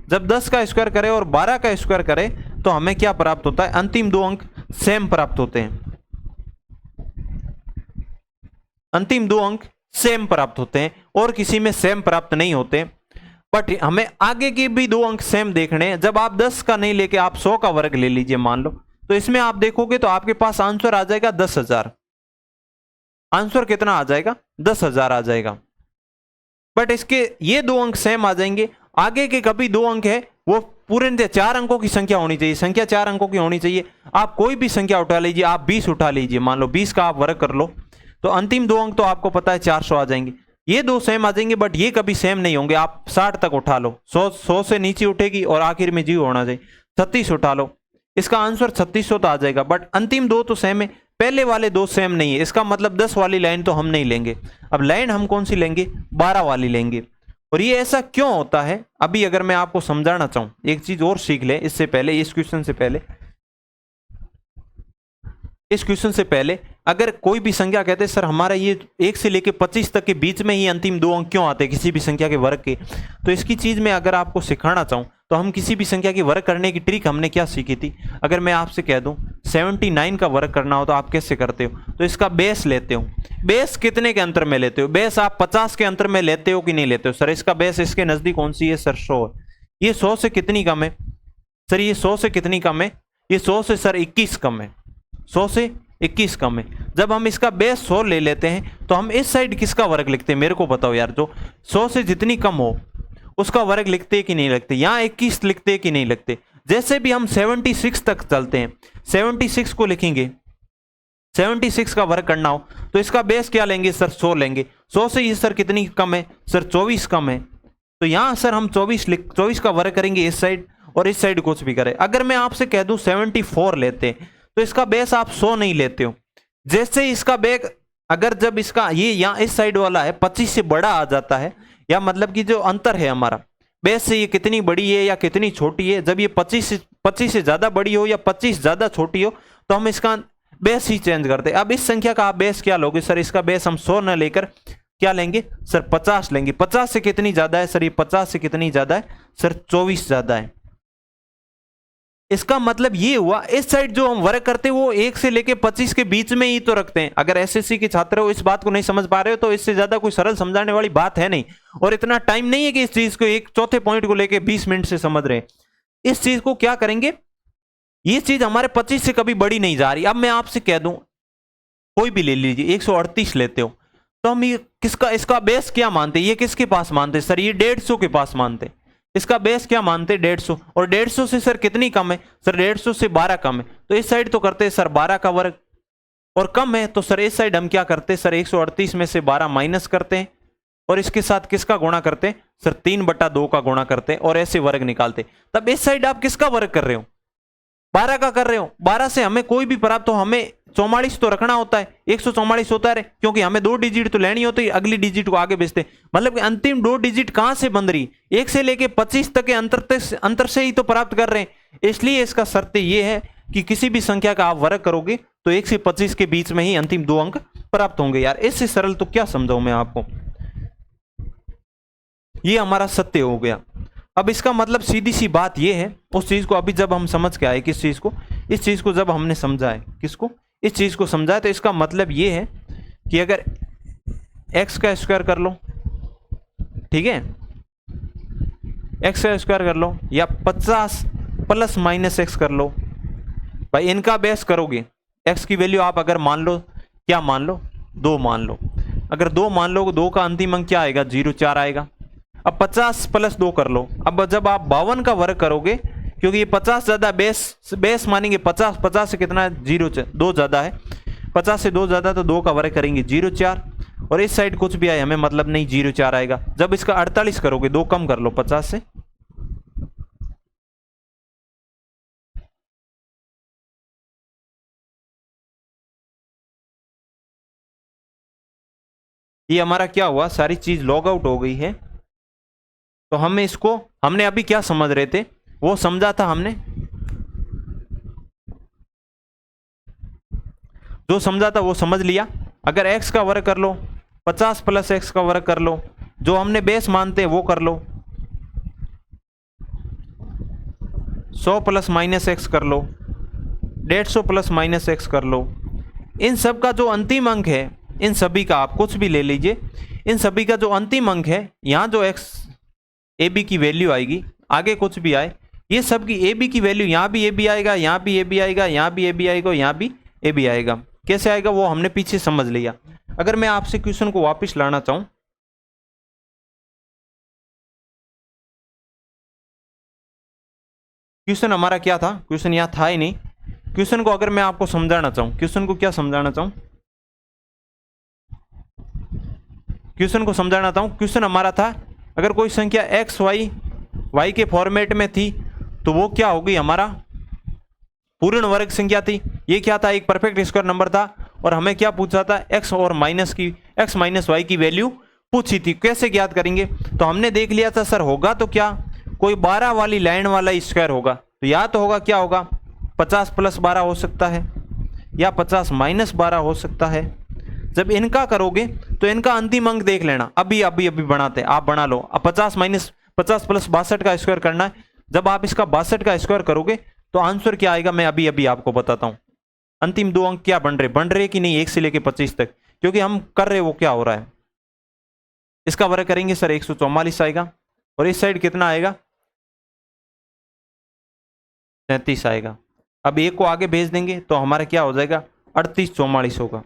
जब 10 का स्क्वायर करें और 12 का स्क्वायर करें तो हमें क्या प्राप्त होता है, अंतिम दो अंक सेम प्राप्त होते हैं, अंतिम दो अंक सेम प्राप्त होते हैं, और किसी में सेम प्राप्त नहीं होते। बट हमें आगे के भी दो अंक सेम देखने हैं। जब आप 10 का नहीं लेके आप 100 का वर्ग ले लीजिए मान लो, तो इसमें आप देखोगे तो आपके पास आंसर आ जाएगा 10,000। आंसर कितना आ जाएगा, 10,000 आ जाएगा। बट इसके ये दो अंक सेम आ जाएंगे, आगे के कभी दो अंक है वो पूरे 4 अंकों की संख्या होनी चाहिए, संख्या 4 अंकों की होनी चाहिए। आप कोई भी संख्या उठा लीजिए, आप 20 उठा लीजिए, मान लो 20 का आप वर्ग कर लो तो अंतिम दो अंक तो आपको पता है 400 आ जाएंगे। ये दो सेम आ जाएंगे बट ये कभी सेम नहीं होंगे। आप 60 तक उठा लो, 100 से नीचे उठेगी और आखिर में 0 होना चाहिए। 36 उठा लो, इसका आंसर 3600 तो आ जाएगा, बट अंतिम दो तो सेम है, पहले वाले दो सेम नहीं है। इसका मतलब 10 वाली लाइन तो हम नहीं लेंगे। अब लाइन हम कौन सी लेंगे, 12 वाली लेंगे। और ये ऐसा क्यों होता है, अभी अगर मैं आपको समझाना चाहूं, एक चीज और सीख ले इससे पहले, इस क्वेश्चन से पहले, इस क्वेश्चन से पहले अगर कोई भी संख्या कहते हैं सर हमारा ये 1 से लेकर 25 तक के बीच में ही अंतिम दो अंक क्यों आते हैं किसी भी संख्या के वर्ग के, तो इसकी चीज मैं अगर आपको सिखाना चाहूं तो हम किसी भी संख्या की वर्ग करने की ट्रिक हमने क्या सीखी थी। अगर मैं आपसे कह दूं 79 का वर्ग करना हो तो आप कैसे करते हो, तो इसका बेस लेते हो। बेस कितने के अंतर में लेते हो, बेस आप 50 के अंतर में लेते हो कि नहीं लेते हो। सर इसका बेस इसके नजदीक कौन सी है, सर 100 है। ये 100 से कितनी कम है, सर ये 100 से कितनी कम है, ये 100 से सर 21 कम है, 100 से 21 कम है। जब हम इसका बेस 100 ले लेते हैं तो हम इस साइड किसका वर्ग लिखते हैं, मेरे को बताओ यार, जो 100 से जितनी कम हो उसका वर्ग लिखते कि नहीं लिखते, यहाँ 21 लिखते कि नहीं लिखते। जैसे भी हम 76 तक चलते हैं, 76 को लिखेंगे, 76 का वर्ग करना हो तो इसका बेस क्या लेंगे सर 100 लेंगे। 100 से ये सर कितनी कम है, सर 24 कम है, तो यहां सर हम 24 का वर्ग करेंगे इस साइड, और इस साइड कुछ भी करें। अगर मैं आपसे कह दूं 74 लेते तो इसका बेस आप 100 नहीं लेते हो। जैसे इसका बेग अगर जब इसका ये यहाँ इस साइड वाला है 25 से बड़ा आ जाता है, या मतलब कि जो अंतर है हमारा बेस से ये कितनी बड़ी है या कितनी छोटी है, जब ये 25 से ज्यादा बड़ी हो या 25 ज्यादा छोटी हो तो हम इसका बेस ही चेंज करते हैं। अब इस संख्या का आप बेस क्या लोगे, सर इसका बेस हम 100 न लेकर क्या लेंगे, सर 50 लेंगे। 50 से कितनी ज्यादा है, सर ये 50 से कितनी ज्यादा है, सर 24 ज्यादा है। इसका मतलब ये हुआ इस साइड जो हम वर्ग करते हैं वो 1 से लेके 25 के बीच में ही तो रखते हैं। अगर एसएससी के छात्र हो इस बात को नहीं समझ पा रहे हो तो इससे ज्यादा कोई सरल समझाने वाली बात है नहीं, और इतना टाइम नहीं है कि इस चीज को एक चौथे पॉइंट को लेके 20 मिनट से समझ रहे हैं। इस चीज को क्या करेंगे, ये चीज हमारे 25 से कभी बड़ी नहीं जा रही। अब मैं आपसे कह दूं कोई भी ले लीजिए 138 लेते हो तो हम ये किसका, इसका बेस क्या मानते हैं, ये किसके पास मानते, सर ये 150 के पास मानते। इसका बेस क्या मानते, 150, और 150 से सर कितनी कम है, सर 150 से 12 कम है, तो इस साइड तो करते हैं सर 12 का वर्ग, और कम है तो सर इस साइड हम क्या करते हैं, सर 138 में से 12 माइनस करते हैं, और इसके साथ किसका गुणा करते हैं, सर 3/2 का गुणा करते हैं, और ऐसे वर्ग निकालते। तब इस साइड आप किसका वर्ग कर रहे हो, 12 का कर रहे हो। 12 से हमें कोई भी प्राप्त हो, हमें 44 तो रखना होता है, 144 होता है, क्योंकि हमें 2 डिजिट तो लेनी होती है, अगली डिजिट को आगे भेजते। मतलब कि अंतिम 2 डिजिट कहां से बन रही, 1 से लेके 25 तक के अंतर से ही तो प्राप्त कर रहे हैं। इसलिए इसका शर्त ये है कि किसी भी संख्या का आप वर्ग करोगे तो 1 से 25 के बीच में ही अंतिम 2 अंक प्राप्त होंगे। यार इससे सरल तो क्या समझाऊं मैं आपको, ये हमारा सत्य हो गया। अब इसका मतलब सीधी सी बात यह है, उस चीज को अभी जब हम समझ के आए किस चीज को, इस चीज को जब हमने समझा है, किसको, इस चीज को समझा है, तो इसका मतलब ये है कि अगर x का स्क्वायर कर लो, ठीक है, x का स्क्वायर कर लो, या 50 प्लस माइनस x कर लो, भाई इनका बेस करोगे, x की वैल्यू आप अगर मान लो, क्या मान लो, 2 मान लो, अगर 2 मान लो, 2 का अंतिम अंक क्या आएगा, 0,4 आएगा। अब 50 प्लस 2 कर लो, अब जब आप 52 का वर्ग करोगे, क्योंकि ये 50 ज्यादा बेस मानेंगे, 50 से कितना है, 2 ज्यादा है, 50 से 2 ज्यादा, तो 2 का वर्ग करेंगे 0,4, और इस साइड कुछ भी आए हमें मतलब नहीं, 0,4 आएगा। जब इसका 48 करोगे, 2 कम कर लो 50 से, ये हमारा क्या हुआ, सारी चीज लॉग आउट हो गई है। तो हमें इसको, हमने अभी क्या समझ रहे थे, वो समझा था हमने, जो समझा था वो समझ लिया। अगर x का वर्ग कर लो, 50 प्लस x का वर्ग कर लो, जो हमने बेस मानते हैं वो कर लो, 100 प्लस माइनस x कर लो, 150 प्लस माइनस x कर लो। इन सब का जो अंतिम अंक है, इन सभी का आप कुछ भी ले लीजिए, इन सभी का जो अंतिम अंक है, यहाँ जो x ए बी की वैल्यू आएगी, आगे कुछ भी आए, ये सब की ए बी की वैल्यू, यहाँ भी ए बी आएगा, यहाँ भी ए बी आएगा, यहाँ भी ए बी आएगा, यहाँ भी ए बी आएगा। कैसे आएगा वो हमने पीछे समझ लिया। अगर मैं आपसे क्वेश्चन को वापस लाना चाहूं, क्वेश्चन हमारा क्या था, क्वेश्चन यहाँ था ही नहीं। क्वेश्चन को अगर मैं आपको समझाना चाहूं, क्वेश्चन को क्या समझाना चाहूं, क्वेश्चन को समझाना चाहूं, क्वेश्चन हमारा था, अगर कोई संख्या एक्स वाई के फॉर्मेट में थी, तो वो क्या होगी, हमारा पूर्ण वर्ग संख्या थी। ये क्या था, एक परफेक्ट स्क्वायर नंबर था, और हमें क्या पूछा था, एक्स और एक्स माइनस वाई की वैल्यू पूछी थी। कैसे ज्ञात करेंगे, तो हमने देख लिया था सर, होगा तो क्या, कोई 12 वाली लाइन वाला स्क्वायर होगा, तो या तो होगा, क्या होगा, 50 प्लस 12 हो सकता है, या 50 माइनस 12 हो सकता है। जब इनका करोगे तो इनका अंतिम अंक देख लेना, अभी अभी अभी बनाते, आप बना लो। अब 50 प्लस 62 का स्क्वायर करना है। जब आप इसका 62 का स्क्वायर करोगे तो आंसर क्या आएगा, मैं अभी अभी आपको बताता हूं। अंतिम 2 अंक क्या बन रहे कि नहीं, 1 से लेके 25 तक, क्योंकि हम कर रहे वो क्या हो रहा है। इसका वर्ग करेंगे सर, 144 आएगा, और इस साइड कितना आएगा, 37 आएगा। अब एक को आगे भेज देंगे तो हमारा क्या हो जाएगा, 3844 होगा,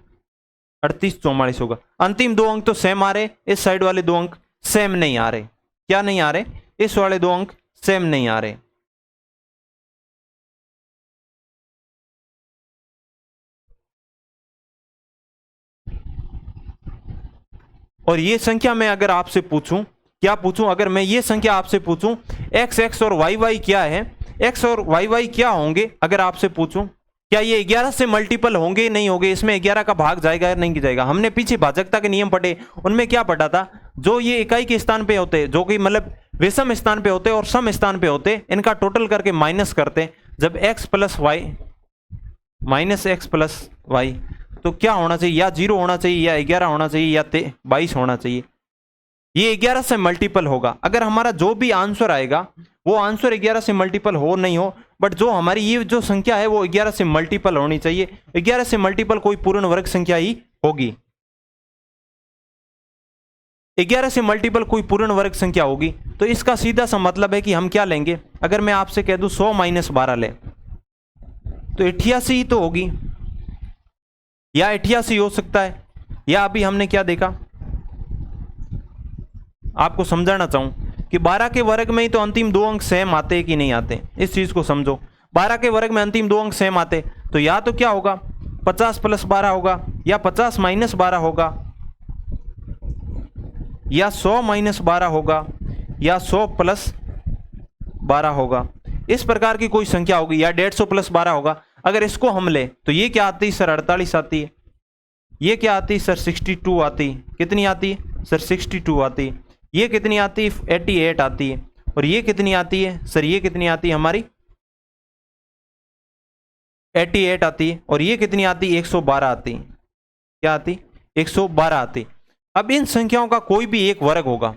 3844 होगा। अंतिम 2 अंक तो सेम आ रहे, इस साइड वाले 2 अंक सेम नहीं आ रहे। क्या नहीं आ रहे, इस वाले 2 अंक सेम नहीं आ रहे। और ये संख्या मैं अगर आपसे पूछूं, क्या पूछूं, अगर मैं ये संख्या आपसे पूछूं, x और y क्या है, x और y क्या होंगे, अगर आपसे पूछूं, क्या ये 11 से मल्टीपल होंगे, नहीं होंगे, इसमें 11 का भाग जाएगा या नहीं जाएगा। हमने पीछे भाजकता के नियम पढ़े, उनमें क्या पढ़ा था, जो ये इकाई के स्थान पे होते, जो कि मतलब विषम स्थान पे होते और सम स्थान पे होते, इनका टोटल करके माइनस करते, जब x plus y minus x plus y, तो क्या होना चाहिए, या 0 होना चाहिए, या 11 होना चाहिए, या 22 होना चाहिए। ये 11 से मल्टीपल होगा। अगर हमारा जो भी आंसर आएगा वो आंसर 11 से मल्टीपल हो नहीं हो, बट जो हमारी ये जो संख्या है वो 11 से मल्टीपल होनी चाहिए। 11 से मल्टीपल कोई पूर्ण वर्ग संख्या ही होगी, 11 से मल्टीपल कोई पूर्ण वर्ग संख्या होगी। तो इसका सीधा सा मतलब है कि हम क्या लेंगे, अगर मैं आपसे कह दूं 100 माइनस 12 ले, तो 88 ही तो होगी, या 88 हो सकता है। या अभी हमने क्या देखा, आपको समझाना चाहूं कि 12 के वर्ग में ही तो अंतिम 2 अंक सेम आते हैं कि नहीं आते, इस चीज को समझो। 12 के वर्ग में अंतिम 2 अंक सेम आते, तो या तो क्या होगा, 50 प्लस 12 होगा, या 50 माइनस 12 होगा, या 100 माइनस 12 होगा, या 100 प्लस 12 होगा। इस प्रकार की कोई संख्या होगी, या 150 प्लस 12 होगा। अगर इसको हम ले तो ये क्या आती है सर, 48 आती है। ये क्या आती है सर, 62 आती है। कितनी आती है सर, 62 आती है। ये कितनी आती है, 88 आती है। और ये कितनी आती है सर, ये कितनी आती है हमारी, 88 आती है। और ये कितनी आती है, 112 आती है। क्या आती, 112 आती। अब इन संख्याओं का कोई भी एक वर्ग होगा,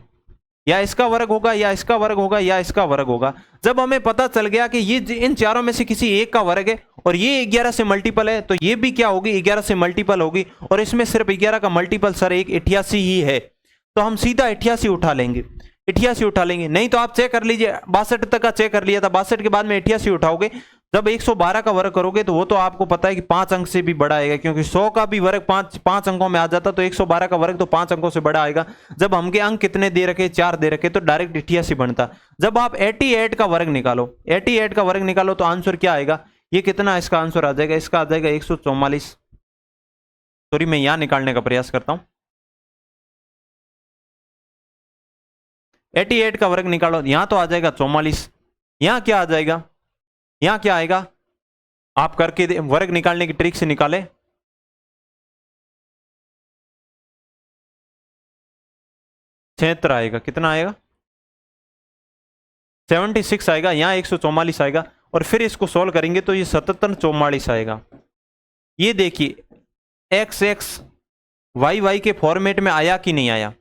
या इसका वर्ग होगा, या इसका वर्ग होगा, या इसका वर्ग होगा। जब हमें पता चल गया कि ये इन चारों में से किसी एक का वर्ग है और ये 11 से मल्टीपल है, तो ये भी क्या होगी, 11 से मल्टीपल होगी, और इसमें सिर्फ 11 का मल्टीपल सर एक 88 ही है, तो हम सीधा 88 उठा लेंगे, 88 उठा लेंगे। नहीं तो आप चेक कर लीजिए, 62 तक का चेक कर लिया था, 62 के बाद में 88 उठाओगे, जब 112 का वर्ग करोगे तो वो तो आपको पता है कि 5 अंक से भी बड़ा आएगा, क्योंकि 100 का भी वर्ग 5 अंकों में आ जाता, तो 112 का वर्ग तो 5 अंकों से बड़ा आएगा। जब हमके अंक कितने दे रखे, 4 दे रखे, तो डायरेक्ट 88 बनता। जब आप 88 का वर्ग निकालो, 88 का वर्ग निकालो तो आंसर क्या आएगा, ये कितना इसका आंसर आ जाएगा, इसका आ जाएगा 144। सॉरी, मैं यहां निकालने का प्रयास करता हूं। 88 का वर्ग निकालो, यहां तो आ जाएगा 44, यहां क्या आ जाएगा, यहां क्या आएगा, आप करके वर्ग निकालने की ट्रिक से निकाले, क्षेत्र आएगा, कितना आएगा, 76 आएगा, यहां 144 आएगा, और फिर इसको सोल्व करेंगे तो ये 7744 आएगा। ये देखिए एक्स एक्स वाई वाई के फॉर्मेट में आया कि नहीं आया,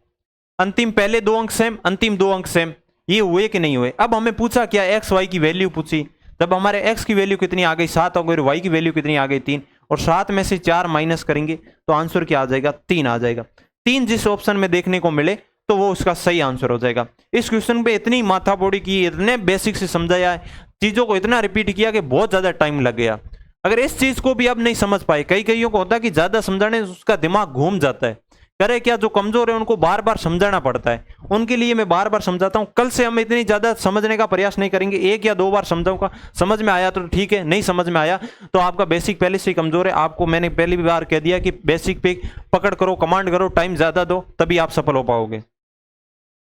अंतिम पहले 2 अंक सेम, अंतिम 2 अंक सेम, ये हुए कि नहीं हुए। अब हमें पूछा क्या, एक्स वाई की वैल्यू पूछी, तब हमारे x की वैल्यू कितनी आ गई, 7 हो गई, और y की वैल्यू कितनी आ गई, 3, और 7 में से 4 माइनस करेंगे तो आंसर क्या आ जाएगा, 3 आ जाएगा। 3 जिस ऑप्शन में देखने को मिले तो वो उसका सही आंसर हो जाएगा। इस क्वेश्चन पे इतनी माथापोड़ी की, इतने बेसिक से समझाया है, चीजों को इतना रिपीट किया कि बहुत ज्यादा टाइम लग गया। अगर इस चीज को भी अब नहीं समझ पाए, कईयों को होता है कि ज्यादा समझाने से उसका दिमाग घूम जाता है, करे क्या, जो कमजोर है उनको बार बार समझाना पड़ता है, उनके लिए मैं बार बार समझाता हूं। कल से हम इतनी ज्यादा समझने का प्रयास नहीं करेंगे, 1 या 2 बार समझाऊंगा, समझ में आया तो ठीक है, नहीं समझ में आया तो आपका बेसिक पहले से ही कमजोर है। आपको मैंने पहली बार कह दिया कि बेसिक पे पकड़ करो, कमांड करो, टाइम ज्यादा दो, तभी आप सफल हो पाओगे।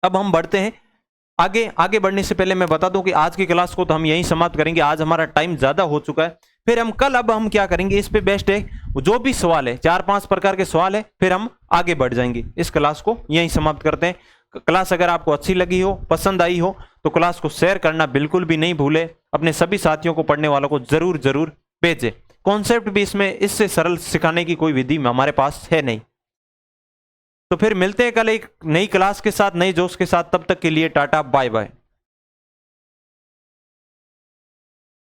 अब हम बढ़ते हैं आगे। आगे बढ़ने से पहले मैं बता दूं कि आज की क्लास को तो हम यहीं समाप्त करेंगे, आज हमारा टाइम ज्यादा हो चुका है। फिर हम कल, अब हम क्या करेंगे, इस पे बेस्ट है जो भी सवाल है, 4-5 प्रकार के सवाल है, फिर हम आगे बढ़ जाएंगे। इस क्लास को यहीं समाप्त करते हैं। क्लास अगर आपको अच्छी लगी हो, पसंद आई हो, तो क्लास को शेयर करना बिल्कुल भी नहीं भूले, अपने सभी साथियों को, पढ़ने वालों को जरूर जरूर भेजें। कॉन्सेप्ट भी इसमें इससे सरल सिखाने की कोई विधि हमारे पास है नहीं। तो फिर मिलते हैं कल एक नई क्लास के साथ, नई जोश के साथ। तब तक के लिए टाटा, बाय बाय।